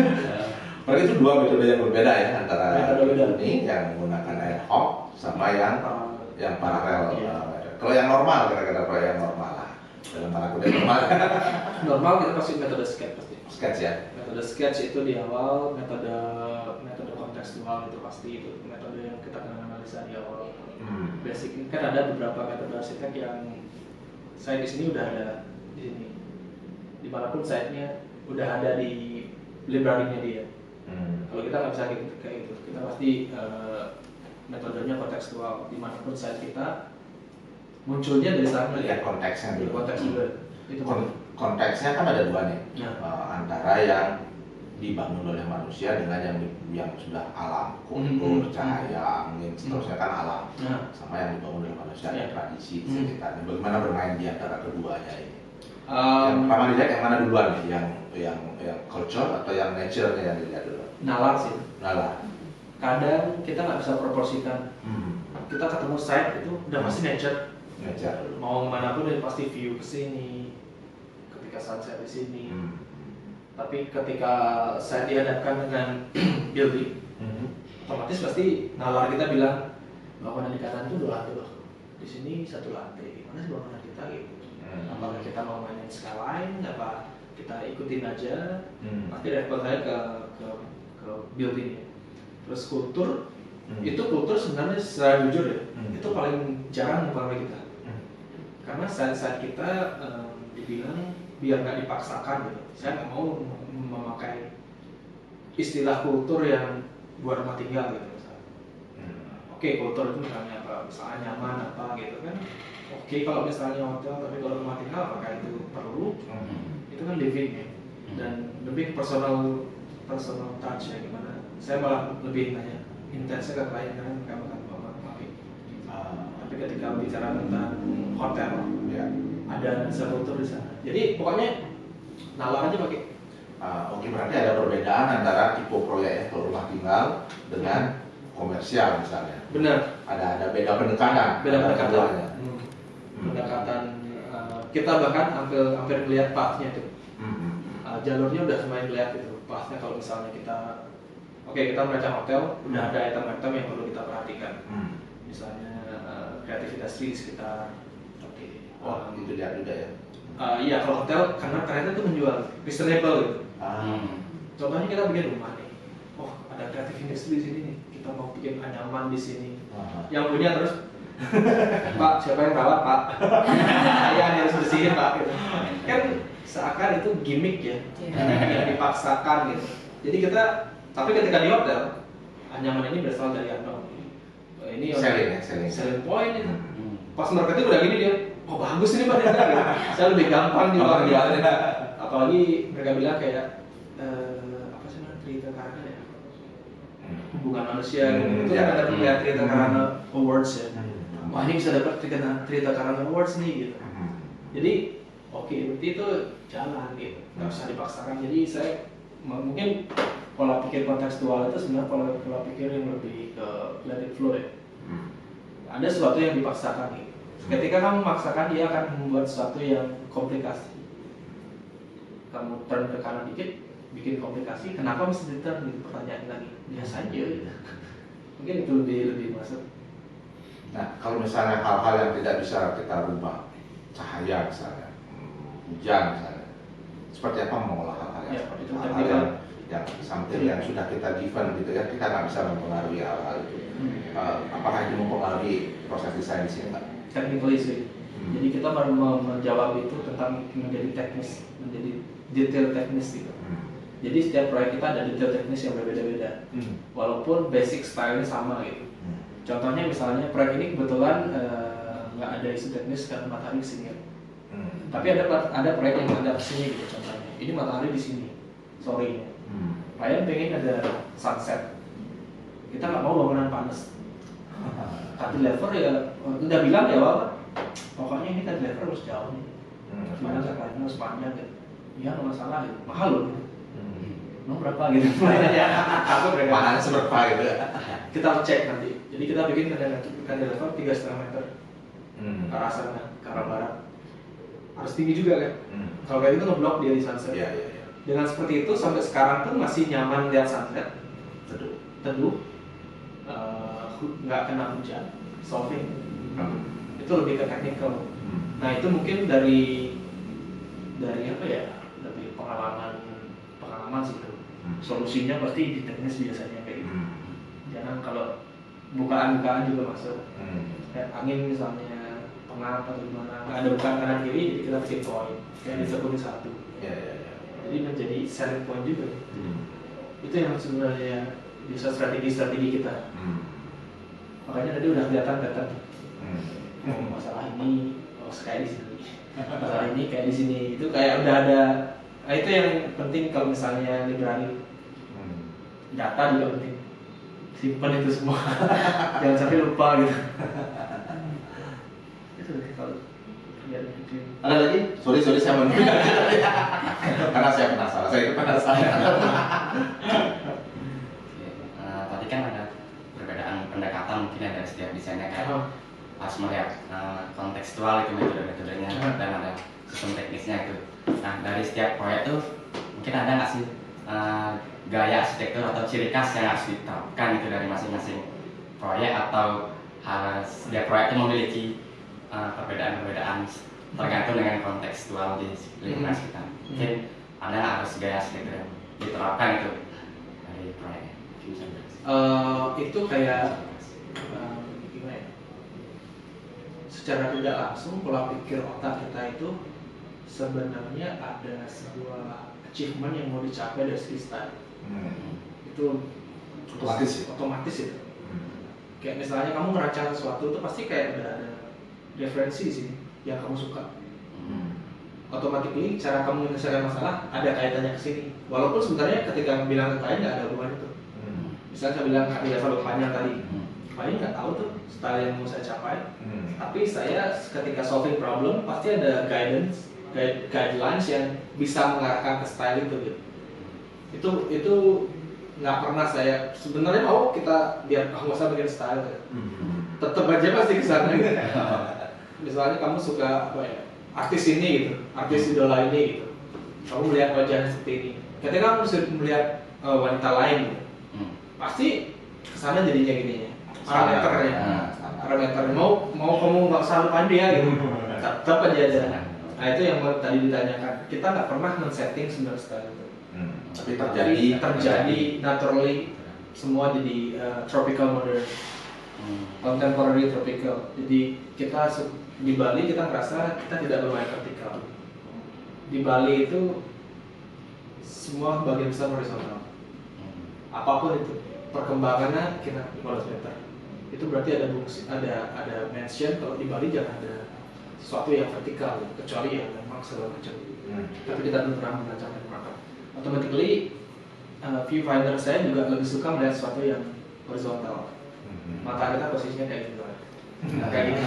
Berarti itu dua metode yang berbeda ya antara Metode beda. ini yang menggunakan ad hoc sama yang paralel. Iya. Kalau yang normal kira-kira kalau yang normal lah. Dalam tanda kutip normal. Normal kita pasti metode sketch pasti. Sketch ya. Metode sketch itu di awal, metode kontekstual itu pasti itu metode yang kita akan analisa di awal. Basic kan ada beberapa metode arsitek yang saya di sini udah ada di sini. Dimanapun site-nya udah ada di library-nya dia. Kalau kita nggak bisa kayak gitu, kita pasti metodenya kontekstual. Dimanapun site kita munculnya dari sana. Lihat konteksnya dulu. Konteks juga. Itu Konteksnya kan ada dua nih. Nah. Antara yang dibangun oleh manusia dengan yang sudah alam, kultur, cahaya, angin, seterusnya kan alam. Sama yang dibangun oleh manusia, ada tradisi di sekitarnya. Bagaimana bermain di antara keduanya ini? Yang pertama dilihat yang mana duluan nih? Yang culture atau yang nature-nya yang dilihat dulu? Nalar sih. Nalar. Kadang kita nggak bisa proporsikan. Kita ketemu site itu udah pasti nature. Nature dulu. Mau kemana pun udah pasti view ke sini. Ketika sunset di sini. Tapi ketika saya dihadapkan dengan building, otomatis pasti nalar kita bilang bangunan di kanan itu 2 lantai loh. Di sini 1 lantai. Gimana sih bangunan kita gitu? Apakah kita mau mainin skyline? Apa kita ikutin aja? Pasti respon saya ke building. Terus kultur, itu kultur sebenarnya secara jujur ya, itu paling jarang mempengaruhi kita. Karena saat kita dibilang biar nggak dipaksakan gitu. Saya nggak mau memakai istilah kultur yang buat rumah tinggal gitu misalnya. Oke, kultur itu misalnya apa? Misalnya nyaman apa gitu kan. Oke, kalau misalnya hotel, tapi kalau rumah tinggal apakah itu perlu? Itu kan living ya. Dan lebih personal touch ya gimana. Saya malah lebih nanya intensnya ke klien karena mereka bakal maafin. Tapi ketika bicara tentang hotel, Ya. ada kultur di sana. Jadi pokoknya nalar aja pakai. Oke, berarti ada perbedaan antara tipe proyek ya, kalau rumah tinggal dengan komersial misalnya. Benar. Ada beda pendekatan. Beda antara pendekatan. keduanya. Pendekatan kita bahkan hampir melihat pathnya itu. Jalurnya udah semakin lihat itu. Pathnya kalau misalnya kita kita merancang hotel, udah ada item-item yang perlu kita perhatikan. Misalnya kreativitas di sekitar. Itu dia juga ya. Iya, kalau hotel karena ternyata itu menjual reasonable gitu. Contohnya kita bikin rumah nih. Oh, ada kreatif industri di sini nih. Kita mau bikin anyaman di sini. Yang punya terus Pak, siapa yang rawat, Pak? Saya yang harus bersihin, Pak. Gitu. Kan seakan itu gimmick ya, yang dipaksakan gitu. Jadi tapi ketika di hotel, anyaman ini berasal dari unknown. Ini selling point itu. Pas marketing udah gini dia, oh bagus ini Pak. Gitu. Saya lebih gampang jualnya. apalagi mereka bilang kayak apa sih namanya, Trita Karana ya, hubungan manusia itu kan ada kayak Trita Karana Awards ya. Wah ini bisa dapat Trita Karana Awards nih gitu. Jadi oke, berarti itu jalan gitu, nggak usah dipaksakan. Jadi saya mungkin pola pikir kontekstual itu sebenarnya pola pikir yang lebih ke let it flow ya. Ada sesuatu yang dipaksakan gitu. Ketika kamu memaksakan, dia akan membuat sesuatu yang komplikasi. Kamu turn ke kanan dikit, bikin komplikasi. Kenapa mesti di-turn gitu? Pertanyaan lagi. Biasa aja gitu. Mungkin itu lebih masuk. Nah, kalau misalnya hal-hal yang tidak bisa kita rubah, cahaya misalnya, hujan misalnya, seperti apa mengolah hal-hal yang Ya, seperti itu itu? Hal-hal technical. yang something yang sudah kita given gitu ya, kita nggak bisa mempengaruhi hal-hal itu. Apakah itu mempengaruhi proses desain di sini nggak? Technically sih. Jadi kita baru menjawab itu tentang menjadi teknis, menjadi detail teknis gitu. Jadi setiap proyek kita ada detail teknis yang berbeda-beda. Walaupun basic style-nya sama gitu. Contohnya misalnya proyek ini kebetulan nggak ada isu teknis karena matahari di sini. Tapi ada proyek yang ada di sini gitu contohnya. Ini matahari di sini, sorry. Klien pengen ada sunset. Kita nggak mau bangunan panas. Cantilever ya udah bilang ya Wak, pokoknya ini cantilever harus jauh nih. Gimana klien harus panjang gitu. Iya nggak masalah gitu. Mahal loh. Mau berapa gitu? Aku Mahalnya seberapa gitu ya? Kita cek nanti. Jadi kita bikin cantilever 3,5 meter ke arah sana, ke arah barat. Harus tinggi juga kan? Kalau kayak gitu ngeblok dia di sunset. Iya. Dengan seperti itu sampai sekarang pun masih nyaman lihat sunset, teduh, nggak kena hujan, solving. Itu lebih ke technical. Nah itu mungkin dari apa ya? Dari pengalaman sih itu. Solusinya pasti di teknis biasanya kayak gitu. Jangan kalau bukaan juga masuk. Kayak angin misalnya pengap atau gimana, nggak ada bukaan kanan kiri, jadi kita bikin point kayak disebut satu. Iya. Jadi menjadi selling point juga. Itu yang sebenarnya bisa strategi kita. Makanya tadi udah kelihatan masalah ini, kayak di sini, masalah ini kayak di sini. Itu kayak udah ada. Nah, itu yang penting kalau misalnya library data juga penting. Simpan itu semua, jangan sampai lupa gitu. Itu kalau lihat video. Ada lagi? Sorry saya menunggu. Karena saya penasaran. Tadi kan ada perbedaan pendekatan mungkin ada setiap desainnya kayak harus melihat kontekstual itu metode-metodenya dan ada sistem teknisnya itu. Nah dari setiap proyek itu mungkin ada nggak sih gaya arsitektur atau ciri khas yang harus diterapkan itu dari masing-masing proyek atau setiap proyek itu memiliki perbedaan-perbedaan tergantung dengan kontekstual di lingkungan sekitar. Mungkin ada nggak harus gaya arsitektur yang diterapkan itu dari proyek? Itu kayak gimana ya? Secara tidak langsung pola pikir otak kita itu sebenarnya ada sebuah achievement yang mau dicapai dari segi style. Itu otomatis itu. Kayak misalnya kamu merancang sesuatu itu pasti kayak udah ada referensi di sini yang kamu suka. Otomatis cara kamu menyelesaikan masalah ada kaitannya ke sini. Walaupun sebenarnya ketika bilang ke klien nggak ada hubungan itu. Misalnya saya bilang di level panjang tadi, klien nggak tahu tuh style yang mau saya capai. Tapi saya ketika solving problem pasti ada guidelines yang bisa mengarahkan ke style itu gitu. Itu nggak pernah saya sebenarnya mau kita biar nggak usah bikin style ya. Tetap aja pasti kesana gitu. Misalnya kamu suka apa ya artis ini gitu, artis idola ini gitu, kamu melihat wajahnya seperti ini, ketika kamu melihat wanita lain gitu, pasti kesana jadinya gini ya parameter mau kamu nggak usah lupain dia gitu, tetap aja. Nah itu yang tadi ditanyakan, kita nggak pernah men-setting sebenarnya style itu. Tapi terjadi naturally semua jadi tropical modern, contemporary tropical. Jadi kita di Bali kita merasa kita tidak bermain vertikal. Di Bali itu semua bagian besar horizontal. Apapun itu perkembangannya kita 15 meter. Itu berarti ada mansion. Kalau di Bali jangan ada sesuatu yang vertikal, kecuali yang memang serba kecil. Tapi kita belum pernah merancangkan perangkat. Automatically viewfinder saya juga lebih suka melihat sesuatu yang horizontal. Mata kita posisinya kayak gitu. Nah, kayak gini.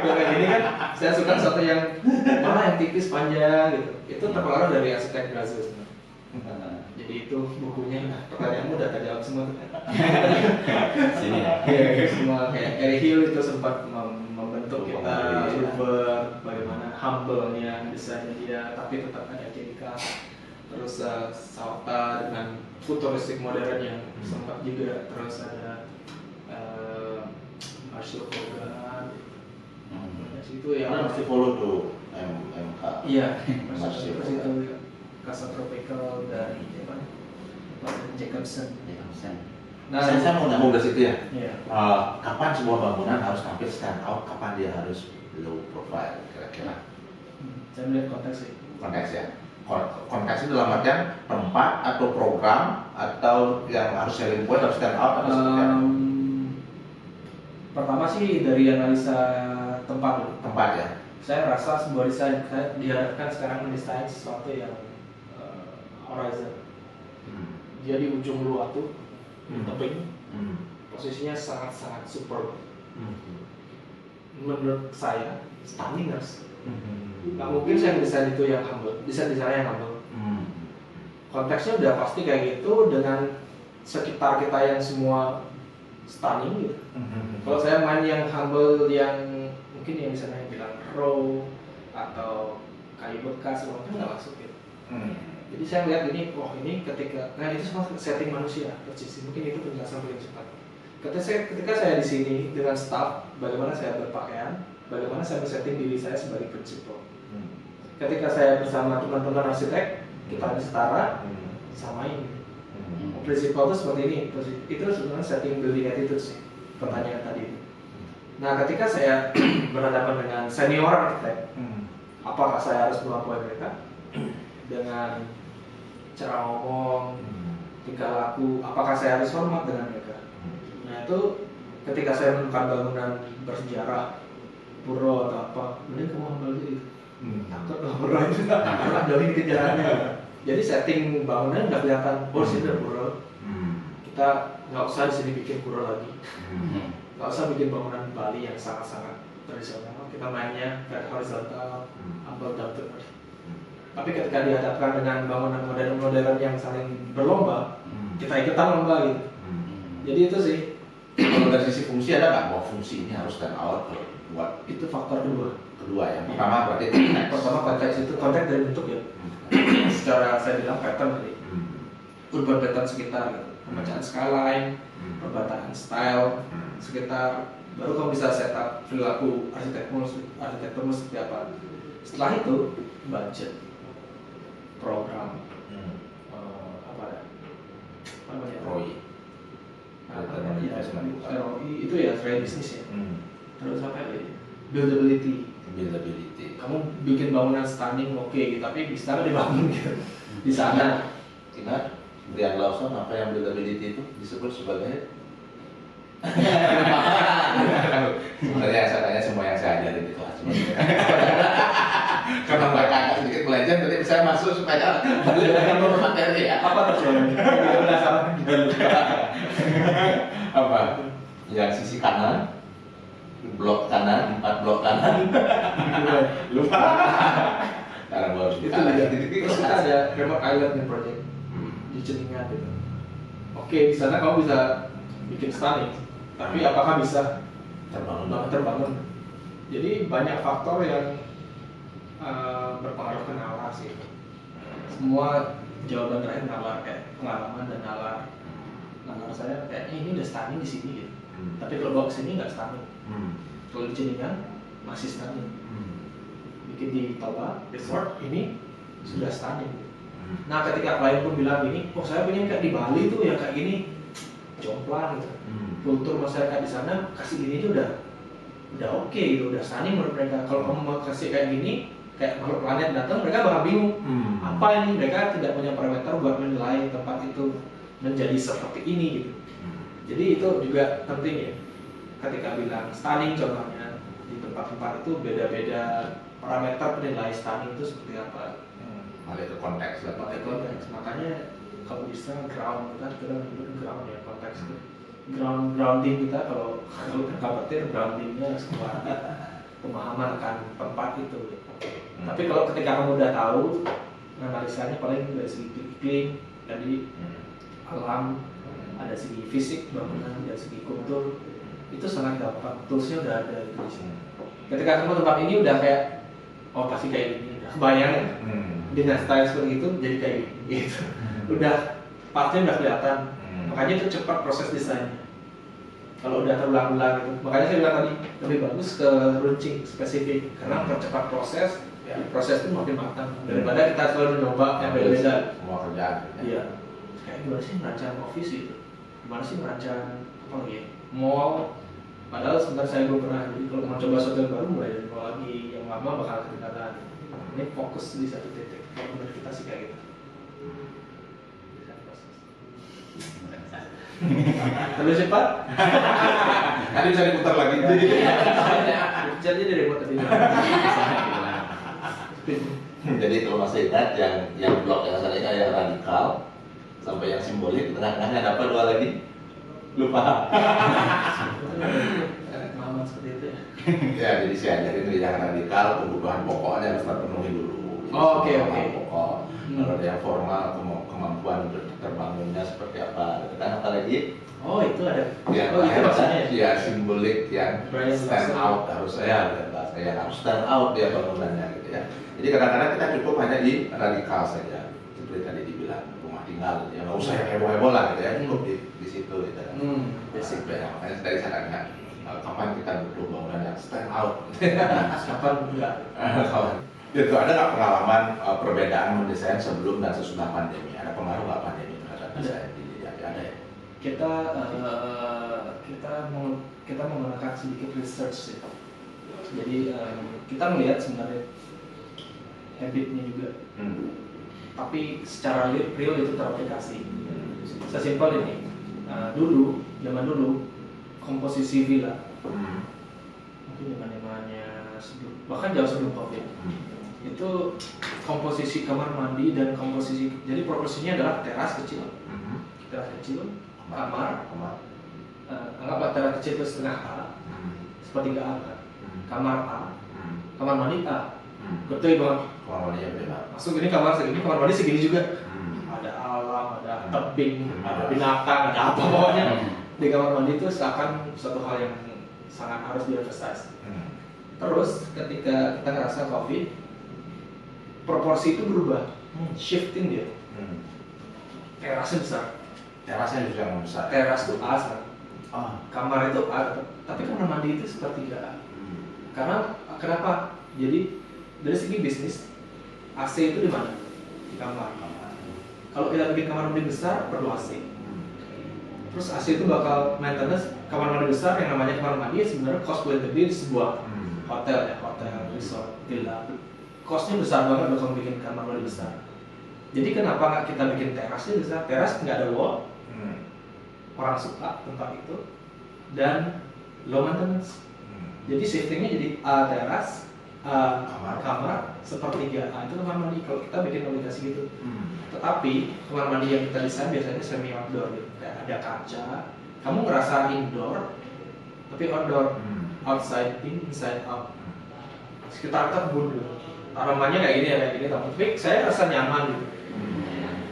Kalau kayak gini kan saya suka sesuatu yang malah yang tipis panjang gitu. Itu terpengaruh dari arsitek Brazil sebenarnya. Jadi itu bukunya pertanyaanmu udah terjawab semua tuh. Sini ya. Iya, semua kayak Gary Hill itu sempat membentuk kita Uber, bagaimana humble-nya desainnya dia, tapi tetap ada etika. Terus Sauta dengan futuristik modern yang sempat juga, terus ada Marshall Kogan. Itu yang Karena mesti follow tuh MK. iya, Marshall terus itu Casa Tropical dan Jacobson. Nah, Saya mau nyambung ke situ ya. Iya. Kapan sebuah bangunan harus tampil stand out, kapan dia harus low profile kira-kira Saya melihat konteks sih. konteks ya. Konteks itu dalam artian tempat atau program atau yang harus selling point harus stand out atau seperti apa? Pertama sih dari analisa tempat dulu. Tempat ya. Saya rasa sebuah desain saya diharapkan sekarang mendesain sesuatu yang horizon. Dia di ujung luatu, tebing, posisinya sangat-sangat super. Menurut saya, stunning harus. Nggak mungkin saya desain itu yang humble, desain-desainnya yang humble. Konteksnya udah pasti kayak gitu dengan sekitar kita yang semua stunning gitu. Kalau saya main yang humble yang mungkin yang misalnya bilang raw atau kayu bekas, mungkin nggak masuk gitu. Jadi saya lihat ini, oh ini ketika, nah itu semua setting manusia, persis. Mungkin itu penjelasan paling cepat. Ketika saya di sini dengan staff, bagaimana saya berpakaian, bagaimana saya men-setting diri saya sebagai prinsipal. Ketika saya bersama teman-teman arsitek, kita ada setara, samain. Prinsipal itu seperti ini, itu sebenarnya setting building attitude sih, pertanyaan tadi. Nah ketika saya berhadapan dengan senior arsitek, apakah saya harus melampaui mereka dengan cara ngomong, tingkah laku, apakah saya harus hormat dengan mereka? Nah itu ketika saya menemukan bangunan bersejarah, pura atau apa, mending kamu ambil gitu. Takut lah pura itu, karena dari kejarannya. Jadi setting bangunan udah kelihatan, oh sini ada pura. Kita nggak usah di sini bikin pura lagi, nggak usah bikin bangunan Bali yang sangat-sangat tradisional. Kita mainnya kayak horizontal, ambil down to earth. Tapi ketika dihadapkan dengan bangunan modern-modern yang saling berlomba, kita ikutan lomba gitu. Jadi itu sih. Kalau dari sisi fungsi ada nggak bahwa fungsi ini harus stand out buat Itu faktor kedua yang pertama berarti pertama konteks itu konteks dari bentuk ya. Secara saya bilang pattern tadi, urban pattern sekitar, gitu. Pembacaan skyline, perbatasan style sekitar, baru kamu bisa setup perilaku arsitekturmu seperti apa. Setelah itu budget, program, apa namanya ROI. ROI itu ya trade bisnis ya. Terus apa ya? Buildability. Kamu bikin bangunan stunning oke, tapi bisa nggak dibangun gitu di sana? Ingat Brian Lawson apa yang buildability itu disebut sebagai sebenarnya saya tanya semua yang saya ajarin itu karena mereka agak sedikit melenceng, jadi saya masuk supaya belajar materi ya. Apa terjadi? Apa? Yang sisi kanan, blok kanan, 4 blok kanan. Lupa. Karena baru Itu juga. Terus kita ada remote island nih project di Ceningan gitu. Oke, di sana kamu bisa bikin stunning, tapi apakah bisa terbangun? Jadi banyak faktor yang berpengaruh ke nalar sih. Semua jawaban terakhir nalar, kayak pengalaman dan nalar. Nalar saya kayaknya ini udah stunning di sini gitu. Tapi kalau bawa ke sini nggak stunning. Kalau di Ceningan masih stunning. Bikin di Toba Resort ini sudah stunning. Nah ketika klien pun bilang gini, oh saya pengen kayak di Bali tuh yang kayak gini, jomplang gitu. Kultur masyarakat di sana kasih gini aja udah oke gitu, udah stunning menurut mereka. Kalau kamu mau kasih kayak gini, kayak makhluk planet datang, mereka bakal bingung. Apa ini? Mereka tidak punya parameter buat menilai tempat itu menjadi seperti ini gitu. Jadi itu juga penting ya. Ketika bilang stunning contohnya, di tempat-tempat itu beda-beda parameter penilai stunning itu seperti apa. Balik ke konteks lah. Pakai konteks, makanya kalau bisa ground kita menyebut ground ya, konteks itu grounding kita kalau khawatir groundingnya sebuah pemahaman akan tempat itu. Tapi kalau ketika kamu udah tahu analisanya paling dari segi iklim, dari alam, ada segi fisik bangunan, dari segi kultur, itu sangat gampang. Toolsnya udah ada di sini. Ketika kamu tempat ini udah kayak oh pasti kayak gini, udah kebayang ya. Dengan style seperti itu jadi kayak gitu. Udah partnya udah kelihatan. Makanya itu cepat proses desainnya. Kalau udah terulang-ulang gitu. Makanya saya bilang tadi lebih bagus ke runcing spesifik karena mempercepat proses. Ya, proses itu makin matang daripada kita selalu mencoba yang beda-beda. Semua kerjaan. Iya. Kayak gimana sih merancang office itu? Gimana sih merancang apa lagi? Ya? Mall. Padahal sebenarnya saya belum pernah. Jadi kalau mau coba sesuatu yang baru mulai dari nol lagi, yang lama bakal ketinggalan. Ini fokus di satu titik. Kalau menurut kita sih kayak gitu. Terus cepat? Nanti bisa diputar lagi. Jadi dari buat tadi. Jadi kalau masih ingat yang blok yang saya yang radikal sampai yang simbolik, tengah-tengahnya ada apa dua lagi? Lupa. Pemahaman seperti itu ya. Ya, jadi saya ajarin itu yang radikal, kebutuhan pokoknya harus terpenuhi dulu. Oh, oke. Pokok. Kalau ada yang formal, kemampuan terbangunnya seperti apa. Kan apa lagi? Oh itu ada. Ya, Oh itu maksudnya. ya simbolik yang Brian stand Russell. out harus saya harus stand out dia bangunannya gitu ya. Jadi kadang-kadang kita cukup hanya di radikal saja. Seperti tadi dibilang rumah tinggal, ya nggak usah yang heboh-heboh lah gitu ya. Cukup di situ gitu. Basic ya. Makanya dari saya tanya kapan kita butuh bangunan yang stand out. Kapan enggak? Itu ada nggak pengalaman perbedaan mendesain sebelum dan sesudah pandemi? Ada pengaruh nggak pandemi terhadap desain di ada ya? Kita menggunakan sedikit research sih. Jadi kita melihat sebenarnya habitnya juga, tapi secara real itu teraplikasi. Sesimpel ini, zaman dulu komposisi villa, mungkin zamannya bahkan jauh sebelum COVID, itu komposisi kamar mandi dan komposisi, jadi proporsinya adalah teras kecil, kamar, anggaplah teras kecil itu setengah A, sepertiga A kan, kamar A, kamar mandi A, betul banget. Kamar mandi yang beda. Masuk ini kamar segini, kamar mandi segini juga. Ada alam, ada tebing, ada binatang, ada apa pokoknya. Di kamar mandi itu seakan suatu hal yang sangat harus diemphasize. Terus ketika kita ngerasa COVID, proporsi itu berubah, shifting dia. Terasnya besar. Terasnya juga yang besar. Teras itu A sekarang. Kamar itu A, tapi kamar mandi itu sepertiga A. Karena kenapa? Jadi dari segi bisnis, AC itu di mana? Di kamar. Kalau kita bikin kamar mandi besar, perlu AC. Terus AC itu bakal maintenance kamar mandi besar yang namanya kamar mandi sebenarnya cost paling gede di sebuah hotel ya, hotel, resort, villa. Costnya besar banget kalau bikin kamar mandi besar. Jadi kenapa nggak kita bikin terasnya besar? Teras nggak ada wall, orang suka tempat itu, dan low maintenance. Jadi shiftingnya jadi A teras, kamar sepertiga A itu kamar mandi kalau kita bikin aplikasi gitu. Tetapi kamar mandi yang kita desain biasanya semi outdoor gitu. Kayak ada kaca, kamu ngerasa indoor tapi outdoor, outside in, inside out. Sekitar kita kebun gitu. Tanamannya kayak gini ya, kayak gini, tapi saya rasa nyaman gitu.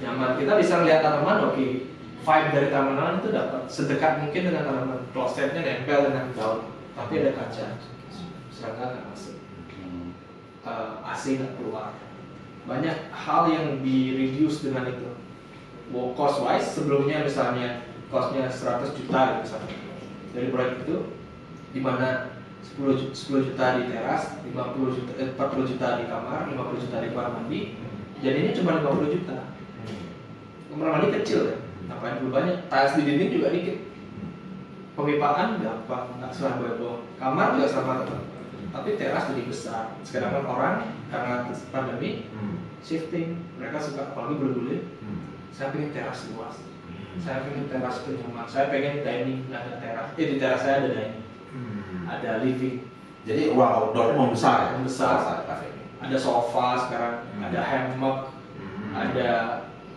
Nyaman, kita bisa lihat tanaman, oke. Vibe dari tanaman itu dapat sedekat mungkin dengan tanaman. Klosetnya nempel dengan daun, tapi ada kaca. Serangga nggak masuk. AC nggak keluar. Banyak hal yang di reduce dengan itu. Cost wise sebelumnya misalnya costnya 100 juta gitu misalnya dari proyek itu, di mana 10 juta di teras, 40 juta di kamar, 50 juta di kamar mandi, jadinya cuma 50 juta. Kamar mandi kecil ya, ngapain perlu banyak, tiles di dinding juga dikit, pemipaan gampang, nggak susah bohong, kamar juga sama teman. Tapi teras jadi besar. Sekarang orang karena pandemi shifting, mereka suka apalagi bule-bule. Saya pengen teras luas. Saya pengen teras nyaman. Saya pengen dining ada teras. Di teras saya ada dining, ada living, Jadi ruang outdoornya membesar ya? Membesar. Saat kafe ini. Ada sofa sekarang, ada hammock, ada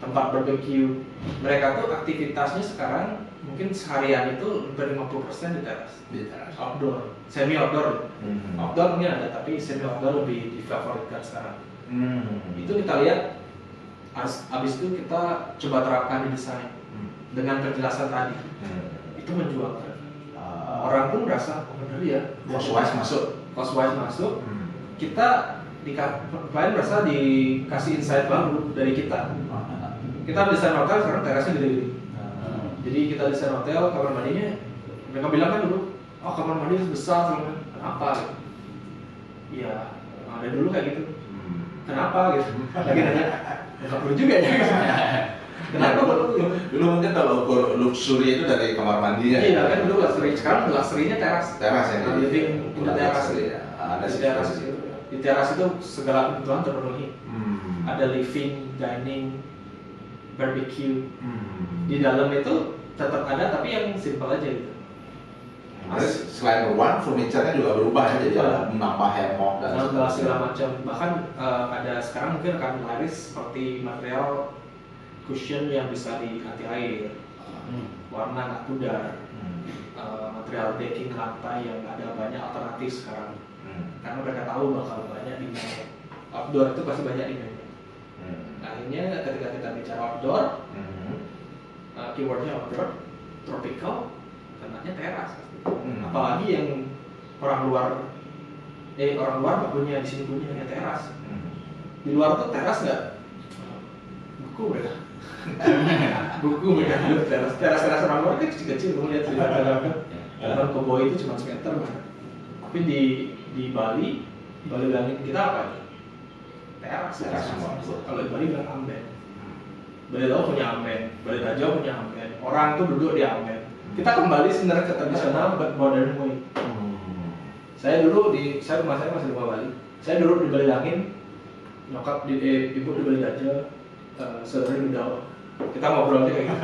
tempat barbecue. Mereka tuh aktivitasnya sekarang mungkin seharian itu hampir 50% di teras. Di teras. Outdoor, semi outdoor. Outdoor mungkin ada, tapi semi outdoor lebih difavoritkan sekarang. Itu kita lihat, abis itu kita coba terapkan di desain dengan penjelasan tadi. Itu menjual. Orang pun merasa, oh benar ya, Cost-wise masuk. cost-wise masuk. Kita klien merasa dikasih insight baru dari kita. Kita desain hotel sekarang terasnya gede-gede. Jadi kita desain hotel, kamar mandinya, mereka bilang kan dulu, oh kamar mandi besar, kenapa? Ya, ada dulu kayak gitu. Kenapa gitu? Lagi nanya, nggak perlu juga ya. Kenapa perlu? Dulu mungkin kalau ukur luxury itu dari kamar mandinya. Iya kan dulu luxury, sekarang luxury-nya teras. Teras ya. Living in the teras. Ada Di sih. teras itu. Di teras itu segala kebutuhan terpenuhi. Ada living, dining, barbecue. Di dalam itu tetap ada tapi yang simple aja gitu. Terus selain ruang, furniture-nya juga berubah ya, jadi ada menambah hammock dan Segala macam. Bahkan ada sekarang mungkin akan laris seperti material cushion yang bisa diganti air, warna nggak pudar, material decking lantai yang ada banyak alternatif sekarang. Karena mereka tahu bakal banyak demand. Outdoor itu pasti banyak demand. Akhirnya ketika kita bicara outdoor, keywordnya outdoor, tropical, kenanya teras. Apalagi yang orang luar nggak punya, di sini punya yang teras. Di luar tuh teras nggak buku mereka. Buku mereka teras orang luar kan kecil-kecil, kamu lihat di dalam koboi itu cuma semeter. Tapi di Bali langit kita apa nih? Teras semua. Kalau di Bali bilang amben. Bali Laut punya amben, Bali Raja punya amben. Orang tuh duduk di amben. Kita kembali sebenarnya ke tradisional modern way. Saya dulu rumah saya masih di rumah Bali. Saya duduk di Bali Langit, nyokap ibu di Bali Raja, saudara di Dawa. Kita ngobrolnya kayak gitu.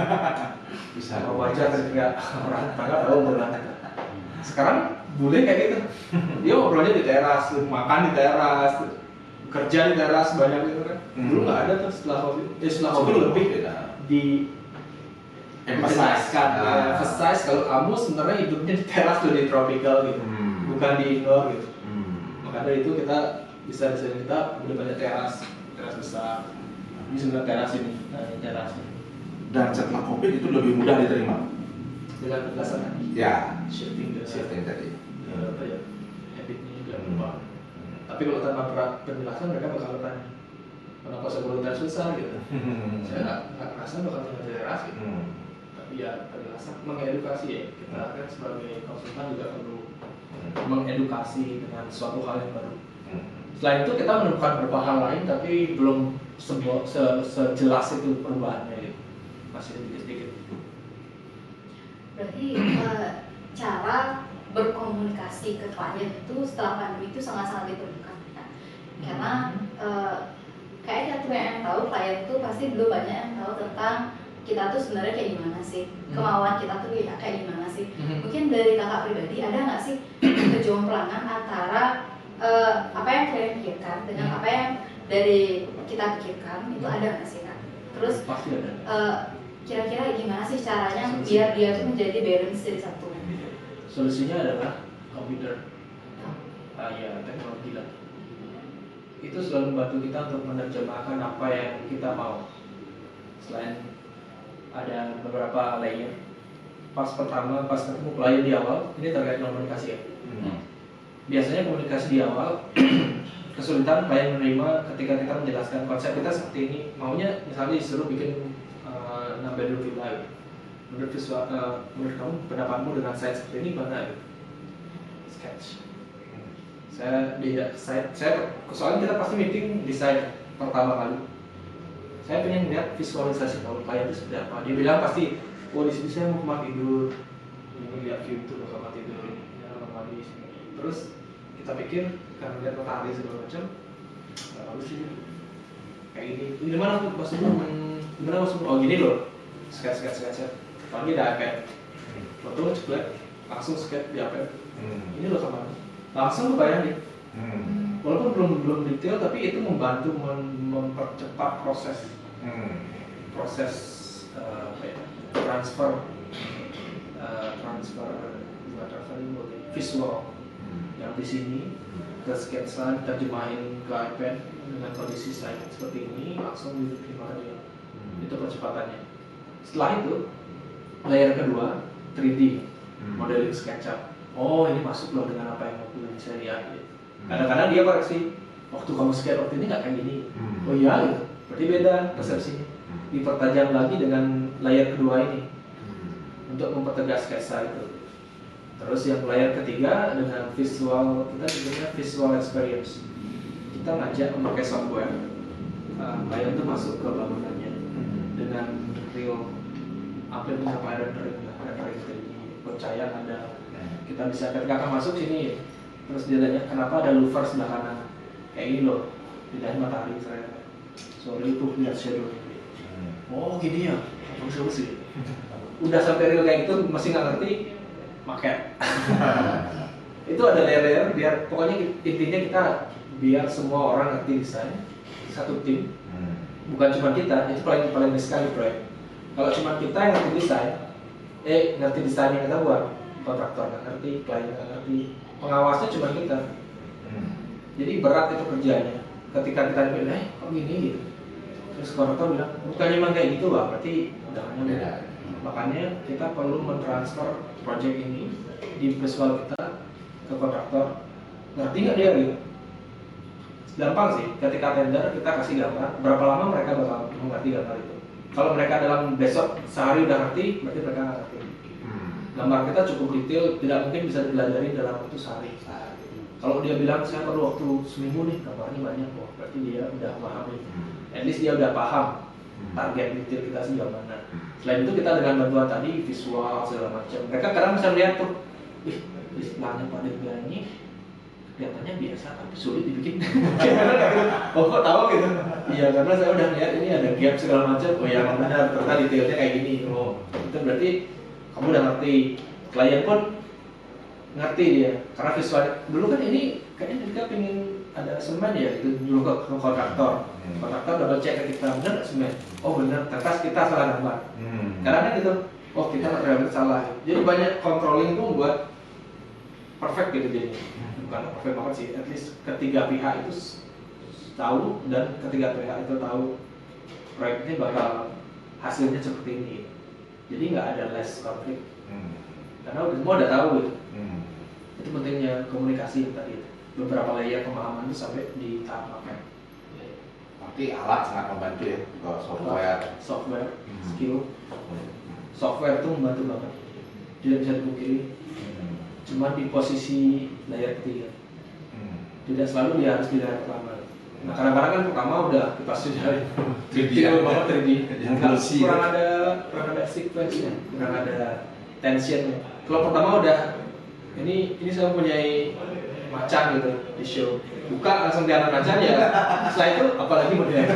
Bisa wajar ketika orang tangga tahu ngobrol kita. Sekarang bule kayak gitu. Dia ngobrolnya di teras, makan di teras, kerja di teras banyak gitu kan. Dulu nggak ada tuh setelah COVID lebih di emphasize kalau kamu sebenarnya hidupnya di teras tuh, di tropical gitu, bukan di indoor gitu. Maka dari itu kita bisa desain kita udah banyak teras besar. Ini sebenarnya teras ini, teras ini. Dan setelah COVID itu lebih mudah diterima. Dengan penjelasan tadi. Ya, Shifting tadi. apa ya, habitnya juga berubah. Tapi kalau tanpa penjelasan mereka bakal bertanya, kenapa saya teras besar gitu? Saya nggak merasa bakal tinggal di teras gitu. Tapi ya penjelasan, mengedukasi ya. Kita kan sebagai konsultan juga perlu mengedukasi dengan suatu hal yang baru. Selain itu kita menemukan beberapa hal lain, tapi belum sejelas itu perubahannya gitu. Masih sedikit-sedikit. Berarti cara berkomunikasi ke klien itu setelah pandemi itu sangat-sangat diperlukan ya? Karena kayaknya tuh yang tahu klien itu pasti belum banyak yang tahu tentang kita tuh sebenarnya kayak gimana sih, kemauan kita tuh kayak gimana sih. Mungkin dari kakak pribadi ada nggak sih kejomplangan antara apa yang kalian pikirkan dengan apa yang dari kita pikirkan, itu ada nggak sih kak? Terus Pasti ada. Kira-kira gimana sih caranya biar dia tuh menjadi balance dari satu? Solusinya adalah komputer, ya teknologi lah. Itu selalu membantu kita untuk menerjemahkan apa yang kita mau. Selain ada beberapa layer. Pas ketemu klien di awal, ini terkait komunikasi ya. Biasanya komunikasi di awal kesulitan klien menerima ketika kita menjelaskan konsep kita seperti ini. Maunya misalnya disuruh bikin 6 bedroom villa. Menurut kamu pendapatmu dengan site seperti ini mana? Sketch. Soalnya kita pasti meeting desain pertama kali. Saya pengen lihat visualisasi kalau klien itu seperti apa. Dia bilang pasti, di sini saya mau kamar tidur, ini lihat view itu kamar tidur, ini kamar mandi. Terus kita pikir karena lihat matahari segala macam, bagus sih. Kayak ini mana gimana masuk? Oh gini loh, sketch. Pagi ada iPad, foto ceklek, langsung sketch di iPad. Ini loh kamar. langsung kebayang nih. Hmm. Walaupun belum detail, tapi itu membantu mempercepat proses apa ya, transfer visual yang di sini ke sketsa diterjemahin ke iPad dengan kondisi slide seperti ini, langsung diterima dia. Itu percepatannya. Setelah itu layer kedua 3D modeling SketchUp. Oh, ini masuk loh dengan apa yang aku bisa lihat gitu. Kadang-kadang dia koreksi, waktu kamu sketch waktu ini nggak kayak gini. Oh iya gitu, berarti beda persepsinya. Dipertajam lagi dengan layer kedua ini untuk mempertegas sketsa itu. Terus yang layer ketiga dengan visual, kita sebutnya visual experience. Kita ngajak memakai software, layer itu masuk ke bangunannya dengan real, hampir mencapai rendering 3D, percaya ada. Kita bisa ketika akan masuk sini, terus dia tanya kenapa ada louver sebelah kanan, kayak ini loh, tidak matahari saya. Sorry itu lihat shadow. Oh gini ya, bagus sih. Udah sampai real kayak gitu masih nggak ngerti, maket. Itu ada layer-layer biar pokoknya intinya kita biar semua orang ngerti desain satu tim. Bukan cuma kita, itu paling sekali proyek. Kalau cuma kita yang ngerti desain, ngerti desain yang kita buat, kontraktor nggak ngerti, klien nggak ngerti, pengawasnya cuma kita. Jadi berat itu kerjanya. Ketika kita bilang, kok gini gitu. Terus kontraktor bilang, bukannya emang kayak gitu Pak, berarti undangannya beda. Makanya kita perlu mentransfer project ini di visual kita ke kontraktor. Ngerti nggak dia gitu? Gampang sih, ketika tender kita kasih gambar, berapa lama mereka bakal mengerti gambar itu. Kalau mereka dalam besok sehari udah ngerti, berarti mereka nggak ngerti. Gambar kita cukup detail, tidak mungkin bisa dipelajari dalam waktu sehari. Kalau dia bilang saya perlu waktu seminggu nih, gambarnya banyak kok, berarti dia udah paham nih. At least dia udah paham target detail kita sejauh mana. Selain itu kita dengan bantuan tadi visual segala macam, mereka kadang bisa lihat tuh, istilahnya pada ini kelihatannya biasa tapi sulit dibikin. Oh kok tahu gitu? Iya karena saya udah lihat ini ada gap segala macam. Oh ya benar, ternyata detailnya kayak gini. Oh itu berarti kamu udah ngerti. Klien pun ngerti dia karena visual. Dulu kan ini kayaknya kita pengen ada semen ya itu dulu ke kontraktor. Kontraktor double check ke kita benar nggak semen? Oh benar, ternyata kita salah gambar. Karena kan gitu. Oh kita nggak terlalu salah. Jadi banyak controlling itu buat perfect gitu jadinya. Bukan perfect banget sih, at least ketiga pihak itu tahu dan ketiga pihak itu tahu proyek ini bakal hasilnya seperti ini. Jadi nggak ada less konflik. Karena semua udah tahu gitu. Itu pentingnya komunikasi tadi. Beberapa layer pemahaman itu sampai di tahap pakai. Tapi alat sangat membantu ya, kalau Software, skill. Software itu membantu banget. Tidak bisa dipungkiri. Cuma di posisi layer ketiga. Tidak selalu dia harus di layer pertama. Nah kadang-kadang kan pertama udah kita sudah 3D banget 3D. Kurang ada sequence-nya, kurang ada tension-nya. Kalau pertama udah ini saya mempunyai macan gitu di show. Buka langsung kelihatan macan ya. Setelah itu apalagi modelnya.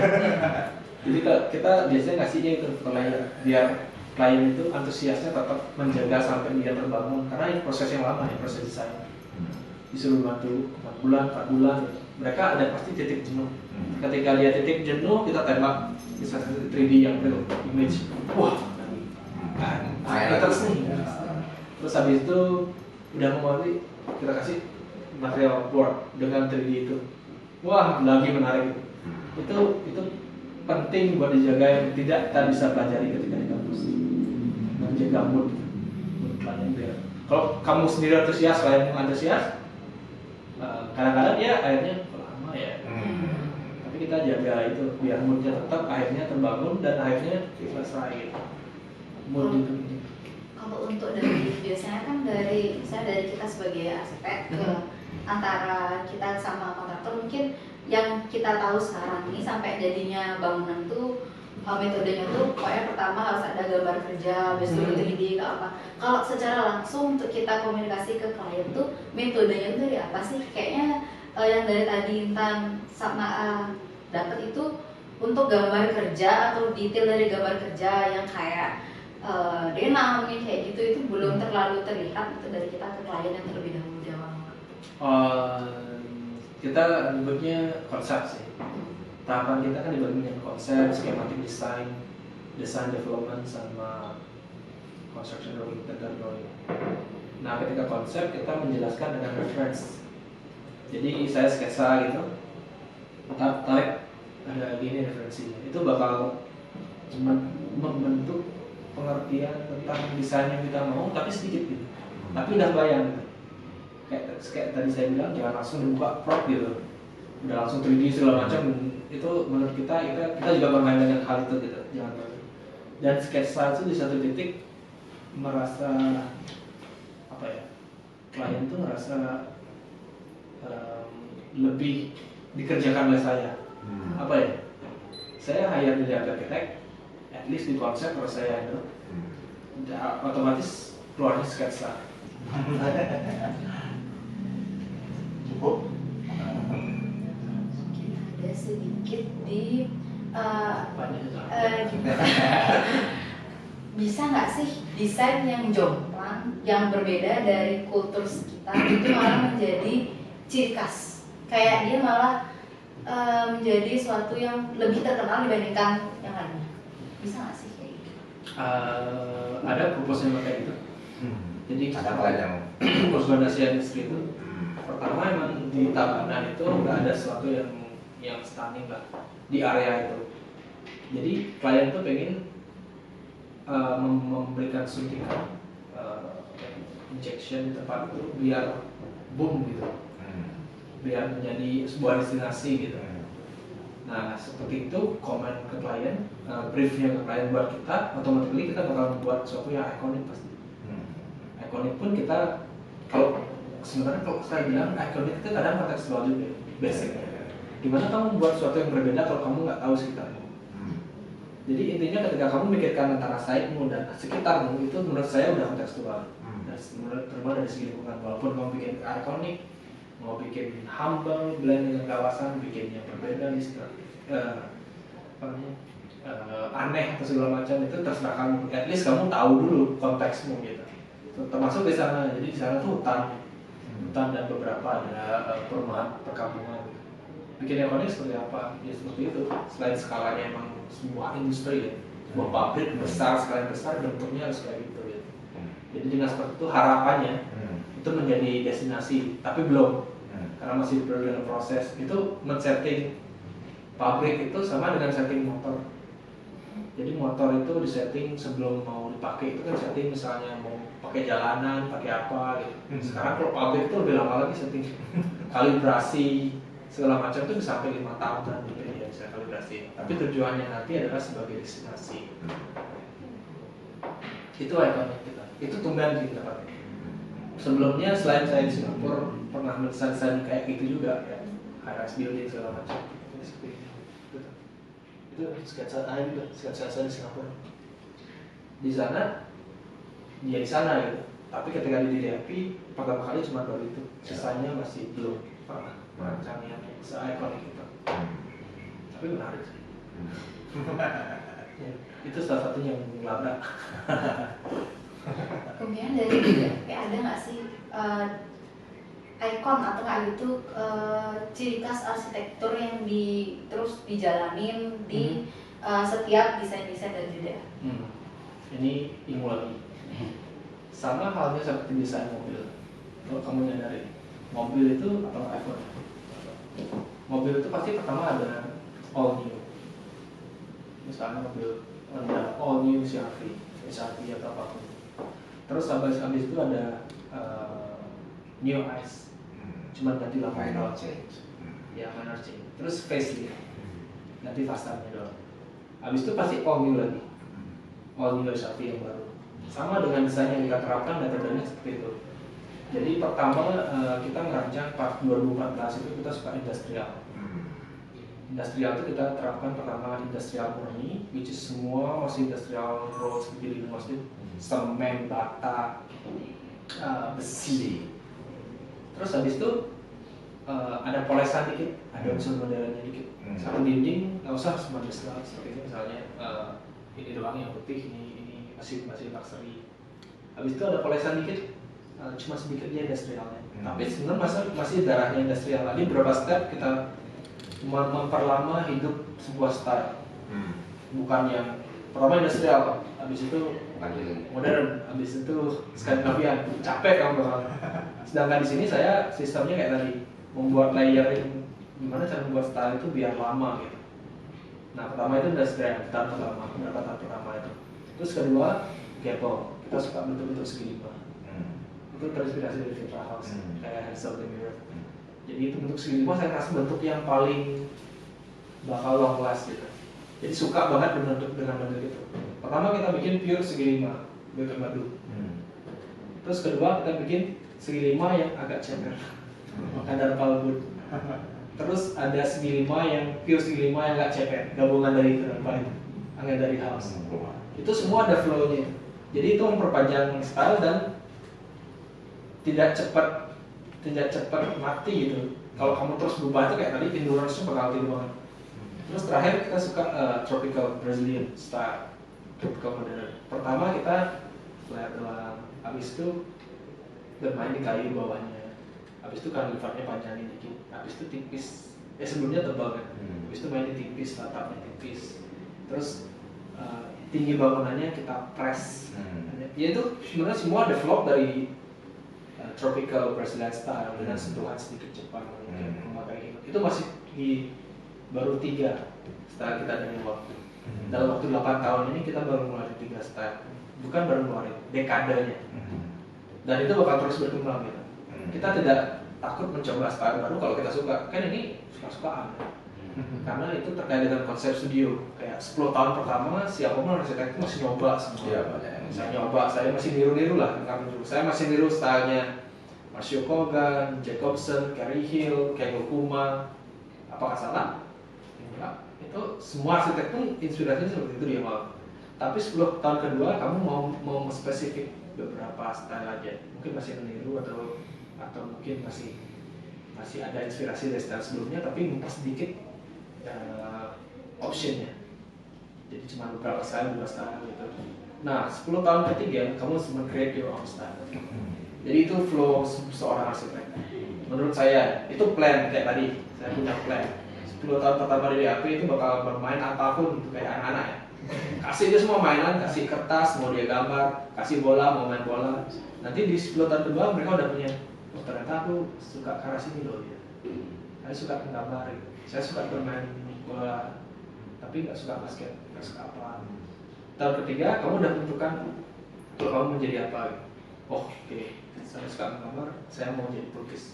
Jadi kita biasanya ngasihnya itu ke layer biar klien itu antusiasnya tetap menjaga sampai dia terbangun karena ini proses yang lama ya, proses desain. Disuruh bantu 4 bulan gitu. Mereka ada pasti titik jenuh. Ketika dia titik jenuh kita tembak bisa 3D yang real image. Wah, terus nih. Terus habis itu udah mau mati kita kasih material board dengan 3D itu. Wah, lagi menarik itu penting buat dijaga yang tidak kita bisa pelajari ketika di kampus. Menjaga mood klien biar kalau kamu sendiri antusias, klien antusias, kadang-kadang ya akhirnya lama ya. Tapi kita jaga itu biar moodnya tetap akhirnya terbangun dan akhirnya selesai. Mood itu. Kalau untuk dari biasanya kan misalnya dari kita sebagai arsitek ke antara kita sama kontraktor mungkin yang kita tahu sekarang ini sampai jadinya bangunan tuh metodenya tuh pokoknya pertama harus ada gambar kerja, habis itu 3D ke apa. Kalau secara langsung untuk kita komunikasi ke klien tuh metodenya tuh dari apa sih? Kayaknya yang dari tadi Intan sama dapat itu untuk gambar kerja atau detail dari gambar kerja yang kayak denah mungkin kayak gitu itu belum terlalu terlihat itu dari kita ke klien yang terlebih dahulu di awal. Kita nyebutnya konsep sih. Tahapan kita kan dibagi dengan konsep, schematic design, design development, sama construction drawing, tender drawing. Nah, ketika konsep kita menjelaskan dengan reference. Jadi saya sketsa gitu, tarik ada gini referensinya. Itu bakal membentuk pengertian tentang desain yang kita mau, tapi sedikit gitu. Tapi udah bayang gitu. Kayak tadi saya bilang, jangan langsung dibuka prop gitu. Udah langsung 3D segala macam. Itu menurut kita juga bermain dengan hal itu gitu. Jangan. Dan sketsa itu di satu titik merasa apa ya? Klien tuh merasa lebih dikerjakan oleh saya. Apa ya? Saya hire dari arsitek, at least di konsep harus saya itu. Otomatis keluarnya sketsa. Cukup. Ada sedikit di bisa nggak sih desain yang jomplang yang berbeda dari kultur sekitar itu malah menjadi ciri khas, kayak dia malah menjadi suatu yang lebih terkenal dibandingkan yang lainnya, bisa nggak sih kayak gitu? Ada proposal kayak gitu. Jadi Ada klien yang Kosbandasian industri itu pertama emang di Tabanan itu nggak ada sesuatu yang stunning lah di area itu. Jadi klien tuh pengen memberikan suntikan injection di tempat itu biar boom gitu, biar menjadi sebuah destinasi gitu. Nah seperti itu komen ke klien, briefnya ke klien buat kita, otomatis kita bakal membuat sesuatu yang ikonik pasti. Ikonik pun kita sebenarnya kalau saya bilang ikonik itu kadang kontekstual juga, basicnya. Gimana kamu membuat sesuatu yang berbeda kalau kamu nggak tahu sekitarmu? Jadi intinya ketika kamu memikirkan antara site-mu dan sekitarmu itu menurut saya udah kontekstual. Dan terutama dari segi lingkungan, walaupun kamu bikin ikonik, mau bikin humble, blend dengan kawasan, bikin yang berbeda di sekitar, aneh atau segala macam itu terserah kamu. At least kamu tahu dulu konteksmu gitu. Termasuk di sana, jadi di sana tuh hutan dan beberapa ada perumahan perkampungan. Bikin ikonik seperti apa? Ya seperti itu. Selain skalanya emang sebuah industri ya, sebuah pabrik besar, skala besar, bentuknya harus kayak gitu ya. Jadi dengan seperti itu harapannya itu menjadi destinasi, tapi belum, karena masih perlu dalam proses. Itu men-setting pabrik itu sama dengan setting motor. Jadi motor itu disetting sebelum mau dipakai, itu kan setting misalnya mau pakai jalanan, pakai apa gitu. Sekarang kalau pabrik itu lebih lama lagi setting kalibrasi segala macam itu bisa sampai 5 tahunan gitu ya bisa kalibrasi. Tapi tujuannya nanti adalah sebagai destinasi. Itu ikonik kita. Itu tunggal di tempatnya. Sebelumnya selain saya di Singapura pernah mendesain kayak gitu juga ya, high-rise building segala macam. Itu sketsa saya di Singapura. Di sana dia di sana gitu. Tapi ketika di DDP pertama kali cuma baru itu. Sisanya masih belum pernah merancang yang se-ikonik itu. Tapi menarik sih. Ya, itu salah satunya yang melabrak. Kemudian dari DDP ada nggak sih ikon atau nggak gitu ciri khas arsitektur yang terus dijalanin di setiap desain-desain dari DDP? Ini ilmu lagi. Sama halnya seperti desain mobil. Kalau kamu nyadari mobil itu atau iPhone, mobil itu pasti pertama ada all new. Misalnya mobil ada all new CR-V atau apapun. Terus habis itu ada new eyes, cuma ganti lampu minor change. Ya minor change. Terus facelift, ganti fasadnya doang. Habis itu pasti all new lagi, all new CR-V yang baru. Sama dengan desain yang kita terapkan metodenya seperti itu. Jadi pertama kita merancang part 2014 itu kita suka industrial. Industrial itu kita terapkan pertama industrial murni, which is semua masih industrial roads, building masih semen, bata, besi. Terus habis itu ada polesan dikit, ada unsur modernnya dikit. Satu dinding nggak usah semua industrial seperti itu misalnya ini doang yang putih, ini masih luxury. Habis itu ada polesan dikit, cuma sedikitnya industrialnya. Tapi sebenarnya masih darahnya industrial. Tadi beberapa step kita memperlama hidup sebuah style. Bukan yang pertama industrial, habis itu modern, habis itu Skandinavian, capek kamu bakal. Sedangkan di sini saya sistemnya kayak tadi, membuat layering, gimana cara membuat style itu biar lama gitu. Nah pertama itu industrial, tahap pertama, beberapa tahap pertama itu. Terus kedua, gapple, kita suka bentuk-bentuk segi 5. Itu terinspirasi dari Vitra House, kayak Hands of the Mirror. Jadi itu bentuk segi 5 saya rasa bentuk yang paling bakal long last gitu. Jadi suka banget dengan bentuk itu. Pertama kita bikin pure segi 5, bentuk madu. Terus kedua kita bikin segi 5 yang agak ceper, kadar palbut. Terus ada segi 5 yang pure segi 5 yang agak ceper, gabungan dari itu dan paling agak dari house. Itu semua ada flow-nya. Jadi itu memperpanjang style dan tidak cepat mati gitu. Kalau kamu terus berubah itu kayak tadi endurance-nya bakal tinggi banget. Terus terakhir kita suka tropical Brazilian style, tropical modern. Pertama kita flat doang, habis itu bermain di kayu bawahnya, habis itu cantilevernya panjangin dikit, habis itu tipis. Sebelumnya tebal kan, habis itu main di tipis, tatapnya tipis. Terus tinggi bangunannya kita press. Ya itu sebenarnya semua develop dari tropical Brazilian style dengan sentuhan sedikit Jepang memakai itu masih di baru 3 setelah kita dari waktu. Dalam waktu 8 tahun ini kita baru ngeluarin 3 style, bukan baru ngeluarin dekadenya. Dan itu bakal terus berkembang gitu. Kita tidak takut mencoba style baru kalau kita suka, kan ini suka-sukaan. Karena itu terkait dengan konsep studio. Kayak 10 tahun pertama siapapun arsitek itu masih nyoba semua. Iya, banyak yang Saya nyoba, saya masih niru-niru lah. Saya masih niru stylenya Masio Kogan, Jacobson, Kerry Hill, Kengo Kuma. Apakah salah? Enggak. Itu semua arsitek pun inspirasinya seperti itu dia mau. Tapi 10 tahun kedua kamu mau spesifik beberapa style aja. Mungkin masih meniru atau mungkin masih ada inspirasi dari style sebelumnya, tapi mempersedikit optionnya. Jadi cuma beberapa style, 2 style gitu. Nah, 10 tahun ketiga kamu harus create your own style. Jadi itu flow seorang arsitek. Menurut saya itu plan kayak tadi. Saya punya plan. 10 tahun pertama dari AP itu bakal bermain apapun gitu, kayak anak-anak ya. Kasih dia semua mainan, kasih kertas, mau dia gambar, kasih bola, mau main bola. Nanti di 10 tahun kedua mereka udah punya, oh ternyata aku suka ke arah sini loh ya. Saya suka menggambar, saya suka bermain bola, tapi nggak suka basket, nggak suka apa. Tahun ketiga kamu udah tentukan kalau kamu menjadi apa. Oh, oke. Saya suka menggambar, saya mau jadi pelukis.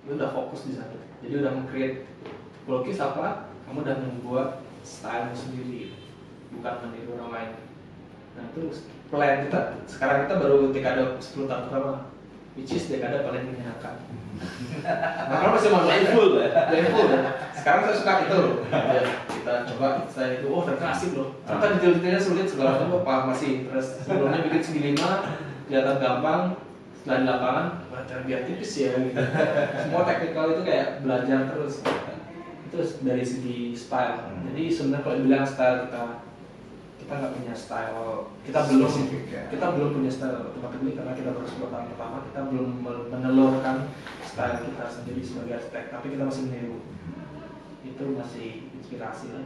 Lu udah fokus di sana. Jadi udah meng-create pelukis apa? Kamu udah membuat style sendiri, bukan meniru orang lain. Nah itu plan kita. Sekarang kita baru dekade 10 tahun pertama, which is dekade paling menyenangkan. Nah kalau masih mau playful ya. Sekarang saya suka itu loh. Ya, kita coba saya itu, oh ternyata asik loh. Ternyata detail-detailnya sulit segala macam, apa masih interest. Sebelumnya bikin segi 5, kelihatan gampang. Setelah di lapangan, biar tipis ya gitu. Semua teknikal itu kayak belajar terus. Itu dari segi style. Jadi sebenarnya kalau dibilang style kita nggak punya style. Kita belum punya style otomatis karena kita baru 10 tahun pertama, kita belum menelurkan style kita sendiri sebagai arsitek. Tapi kita masih meniru. Itu masih inspirasi lah.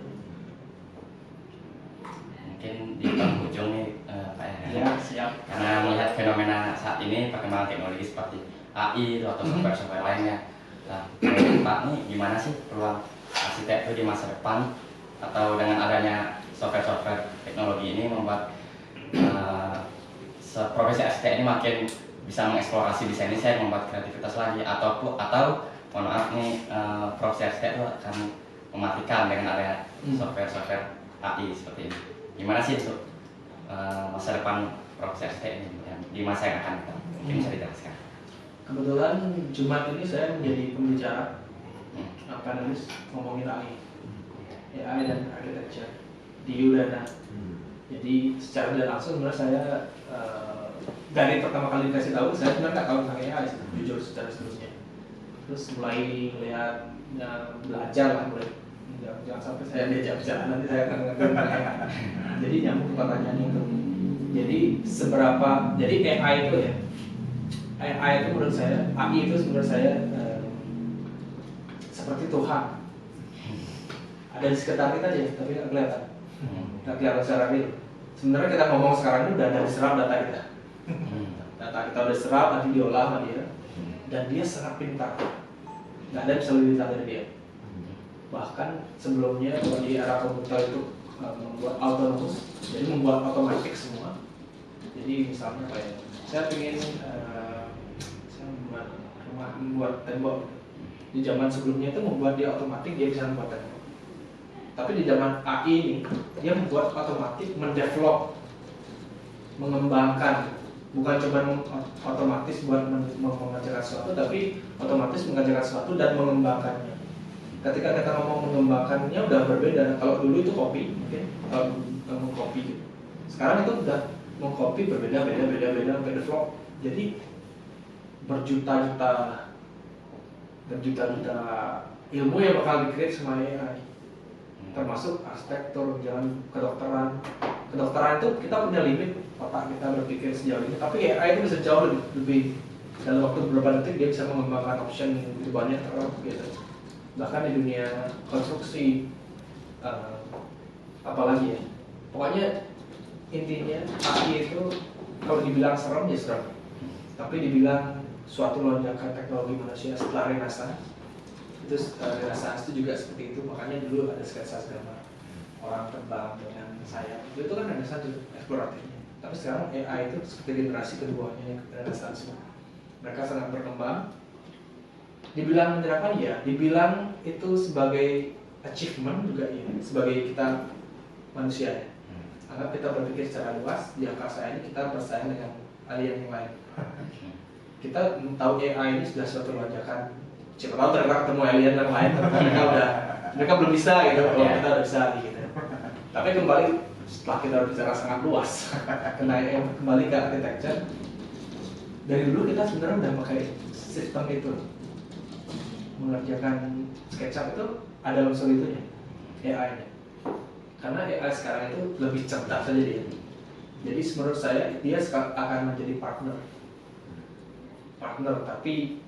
Mungkin di penghujung nih Pak Ya, siap. Karena melihat fenomena saat ini perkembangan teknologi seperti AI atau software lainnya. Nah, menurut Pak nih gimana sih peluang arsitek itu di masa depan atau dengan adanya software teknologi ini membuat profesi arsitek ini makin bisa mengeksplorasi desain membuat kreativitas lagi atau mohon maaf nih profesi arsitek itu akan mematikan dengan adanya software AI seperti ini. Gimana sih untuk masa depan profesi arsitek ini di masa yang akan datang? Mungkin bisa dijelaskan. Kebetulan Jumat ini saya menjadi pembicara panelis ngomongin AI dan architecture di Udana. Jadi secara tidak langsung sebenarnya saya dari pertama kali dikasih tahu saya sebenarnya nggak tahu tentang AI jujur secara seterusnya. Terus mulai lihat belajar lah mulai. Jangan sampai saya diajak bicara nanti saya akan ngerti. Jadi nyambung ke pertanyaan itu. Jadi AI itu ya AI itu menurut saya, AI itu menurut saya seperti Tuhan. Ada di sekitar kita aja, tapi nggak kelihatan. Nggak kelihatan secara real. Sebenarnya kita ngomong sekarang ini udah ada diserap data kita. Data kita udah serap, nanti diolah sama dia. Dan dia sangat pintar. Nggak ada yang bisa lebih pintar dari dia. Bahkan sebelumnya kalau di era komputer itu membuat autonomous, jadi membuat otomatis semua. Jadi misalnya kayak saya ingin saya membuat rumah, membuat tembok. Di zaman sebelumnya itu membuat dia otomatis, dia bisa membuat tembok. Tapi di zaman AI ini dia membuat otomatis, mendevelop, mengembangkan, bukan cuma otomatis buat mengerjakan sesuatu, tapi otomatis mengerjakan sesuatu dan mengembangkannya. Ketika kita ngomong mengembangkannya udah berbeda. Kalau dulu itu copy, mungkin mau copy gitu. Sekarang itu udah mau copy berbeda sampai develop. Jadi berjuta-juta ilmu yang bakal di-create sama AI. Termasuk arsitektur, jalan kedokteran. Kedokteran itu kita punya limit otak kita berpikir sejauh ini, tapi AI itu bisa jauh lebih dalam waktu beberapa detik dia bisa mengembangkan option yang lebih banyak gitu. Bahkan di dunia konstruksi, apalagi ya, pokoknya intinya AI itu kalau dibilang serem ya serem, tapi dibilang suatu lonjakan teknologi manusia setelah Renaissance. Itu Renaissance itu juga seperti itu, makanya dulu ada sketsa gambar orang terbang dengan sayap, itu kan Renaissance juga eksploratifnya. Tapi sekarang AI itu seperti generasi keduanya yang Renaissance. Mereka sangat berkembang. Dibilang menyerahkan ya, dibilang itu sebagai achievement juga ya, sebagai kita manusia ya. Anggap kita berpikir secara luas, di angkasa ini kita bersaing dengan alien yang lain. Kita tahu AI ini sudah suatu lonjakan. Siapa tahu ternyata ketemu alien yang lain, mereka belum bisa gitu, kalau kita udah bisa gitu. Tapi kembali setelah kita berbicara sangat luas, kembali ke architecture. Dari dulu kita sebenarnya udah pakai sistem itu. Mengerjakan SketchUp itu ada unsur itunya, AI-nya. Karena AI sekarang itu lebih cerdas saja dia. Jadi menurut saya dia akan menjadi partner, tapi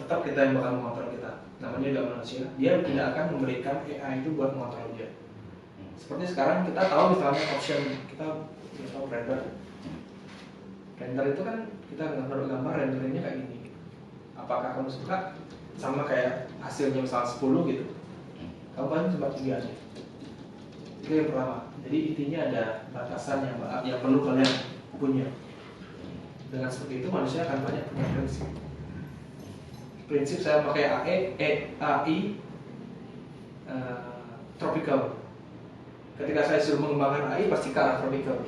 tetap kita yang bakal mengontrol kita. Namanya juga manusia, dia tidak akan memberikan AI itu buat mengontrol dia. Seperti sekarang kita tahu misalnya option kita tahu render itu kan kita naruh gambar renderingnya kayak gini. Apakah kamu suka sama kayak hasilnya misal 10 gitu, kamu paling coba 3 aja. Itu yang pertama. Jadi intinya ada batasan yang perlu kalian punya. Dengan seperti itu manusia akan banyak punya prinsip saya pakai AI tropical. Ketika saya suruh mengembangkan AI pasti ke arah tropical.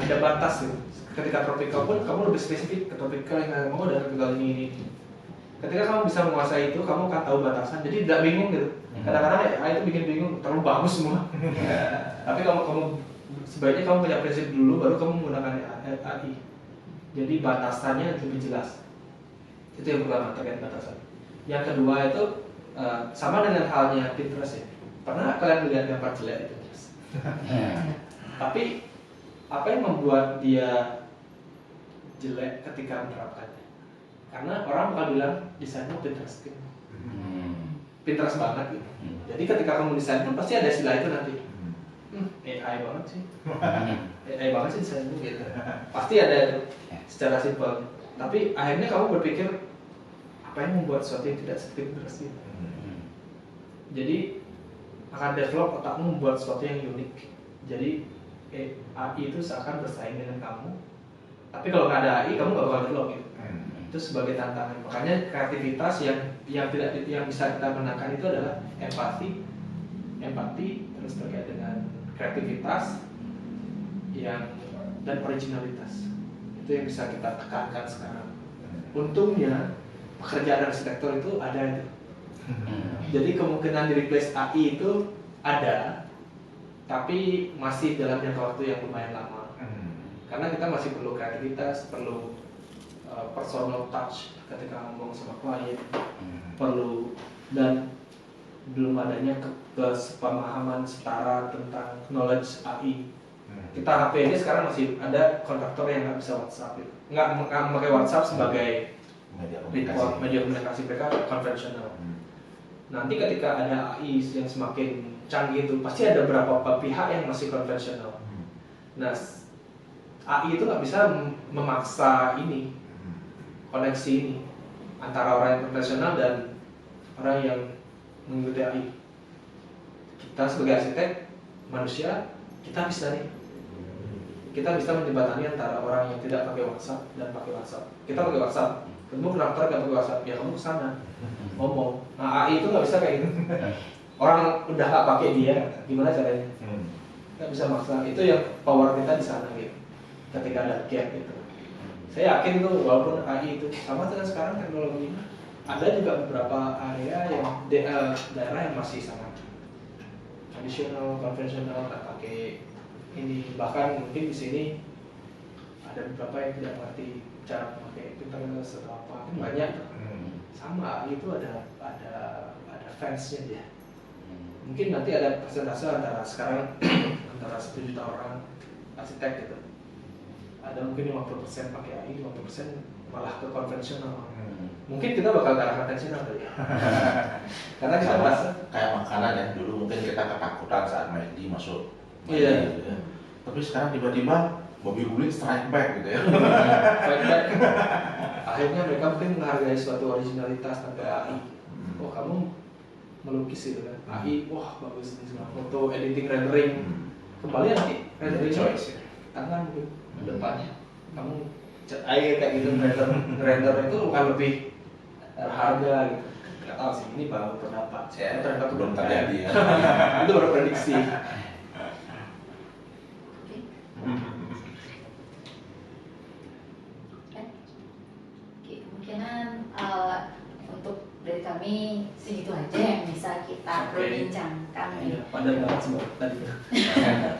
Ada batas gitu. Ketika tropical pun kamu lebih spesifik ke tropical yang mau dan tropical ini. Ketika kamu bisa menguasai itu, kamu akan tahu batasan. Jadi tidak bingung gitu. Kadang-kadang AI itu bikin bingung, terlalu bagus semua. Tapi kamu sebaiknya kamu punya prinsip dulu, baru kamu menggunakan AI. Jadi batasannya lebih jelas. Itu yang pertama terkait batasan. Yang kedua itu sama dengan halnya Pinterest ya. Pernah kalian melihat gambar jelek di Pinterest? Tapi apa yang membuat dia jelek ketika menerapkannya? Karena orang bakal bilang desainnya Pinterest, Pinterest banget gitu. Jadi ketika kamu desain pun pasti ada istilah itu nanti. AI banget sih, AI banget sih desainnya gitu. Pasti ada itu secara simpel. Tapi akhirnya kamu berpikir apa yang membuat sesuatu yang tidak seperti Pinterest gitu. Jadi akan develop otakmu membuat sesuatu yang unik. Jadi AI itu seakan bersaing dengan kamu. Tapi kalau nggak ada AI, kamu nggak bakal develop gitu. Itu sebagai tantangan. Makanya kreativitas yang bisa kita menangkan itu adalah empati terus terkait dengan kreativitas dan originalitas. Itu yang bisa kita tekankan sekarang. Untungnya pekerjaan arsitektur itu ada itu. Jadi kemungkinan di replace AI itu ada, tapi masih dalam jangka waktu yang lumayan lama. Karena kita masih perlu kreativitas, perlu personal touch ketika ngomong sama klien, perlu dan belum adanya kesepemahaman setara tentang knowledge AI Kita HP ini sekarang masih ada kontraktor yang nggak bisa WhatsApp gitu. Nggak memakai WhatsApp sebagai media komunikasi mereka konvensional. Nanti ketika ada AI yang semakin canggih itu pasti ada beberapa pihak yang masih konvensional. Nah, AI itu nggak bisa memaksa ini koneksi ini antara orang yang konvensional dan orang yang mengikuti AI. Kita sebagai arsitek manusia, kita bisa menjembatani antara orang yang tidak pakai WhatsApp dan pakai WhatsApp. Kita pakai WhatsApp, ketemu kontraktor nggak pakai WhatsApp, ya kamu kesana ngomong. Nah, AI itu nggak bisa kayak gitu. Orang udah nggak pakai dia, gimana caranya? Nggak bisa maksa. Itu yang power kita di sana gitu. Ketika ada gap gitu. Saya yakin tuh walaupun AI itu sama dengan sekarang teknologinya, ada juga beberapa area yang daerah yang masih sangat tradisional, konvensional, tak pakai ini. Bahkan mungkin di sini ada beberapa yang tidak mengerti cara memakai internet atau apa. Kan banyak. Sama itu ada fansnya dia. Mungkin nanti ada persentase antara sekarang antara 1 juta orang arsitek gitu. Ada mungkin 50% pakai AI, 50% malah ke konvensional. Mungkin kita bakal ke arah konvensional kali ya. Karena kita merasa kayak makanan ya, dulu mungkin kita ketakutan saat McD masuk. Iya. Gitu ya. Tapi sekarang tiba-tiba Bobby Gulit strike back gitu ya. strike back. Akhirnya mereka mungkin menghargai suatu originalitas tanpa AI. Oh, kamu melukis gitu kan, AI, wah bagus nih semua foto, editing, rendering. Kembali nanti rendering choice, tangan mungkin depannya. Kamu AI kayak gitu, render itu bukan lebih berharga gitu. Nggak tahu sih, ini baru pendapat. Ternyata itu Belum terjadi ya. Itu baru prediksi. Oke, kemungkinan untuk dari kami segitu aja yang bisa kita perbincangkan. Iya, padat banget semua tadi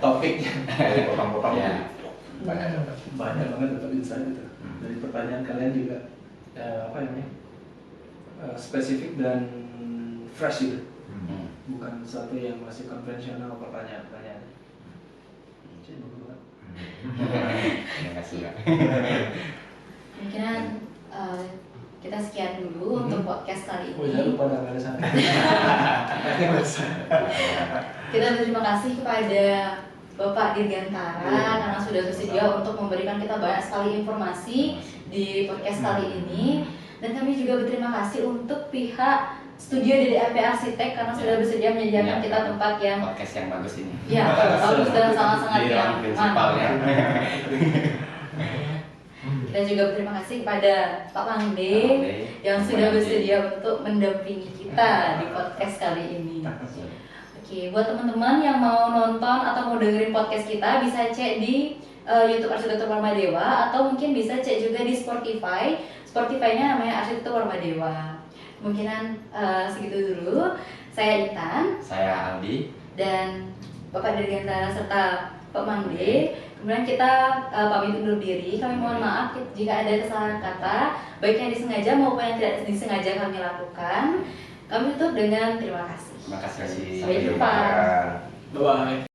topiknya. Potong-potong Ya. Banyak banget dapat insight itu. Dari pertanyaan kalian juga apa namanya spesifik dan fresh gitu. Bukan sesuatu yang masih konvensional pertanyaan-pertanyaannya. Jadi bagus banget. Terima kasih ya. Kemungkinan kita sekian dulu untuk podcast kali Oh, jangan ini. lupa tanggal sana. Kita berterima kasih kepada Bapak Dirgantara karena sudah bersedia untuk memberikan kita banyak sekali informasi di podcast kali ini. Dan kami juga berterima kasih untuk pihak Studio DDAP Arsitek karena sudah bersedia menyediakan kita tempat yang Podcast yang bagus ini. ya bagus dan sangat-sangat Di ruang prinsipal ya. Kita juga berterima kasih kepada Pak Mangde yang sudah bersedia untuk mendampingi kita di podcast kali ini. Oke, buat teman-teman yang mau nonton atau mau dengerin podcast kita bisa cek di YouTube Arsitektur Warmadewa atau mungkin bisa cek juga di Spotify. Spotify-nya namanya Arsitektur Warmadewa. Kemungkinan segitu dulu. Saya Intan. Saya Aldi. Dan Bapak Dirgantara serta Pak Mangde. Kemudian kita pamit undur diri. Kami mohon maaf jika ada kesalahan kata, baik yang disengaja maupun yang tidak disengaja kami lakukan. Kami tutup dengan terima kasih. Terima kasih. Sampai jumpa. Bye bye.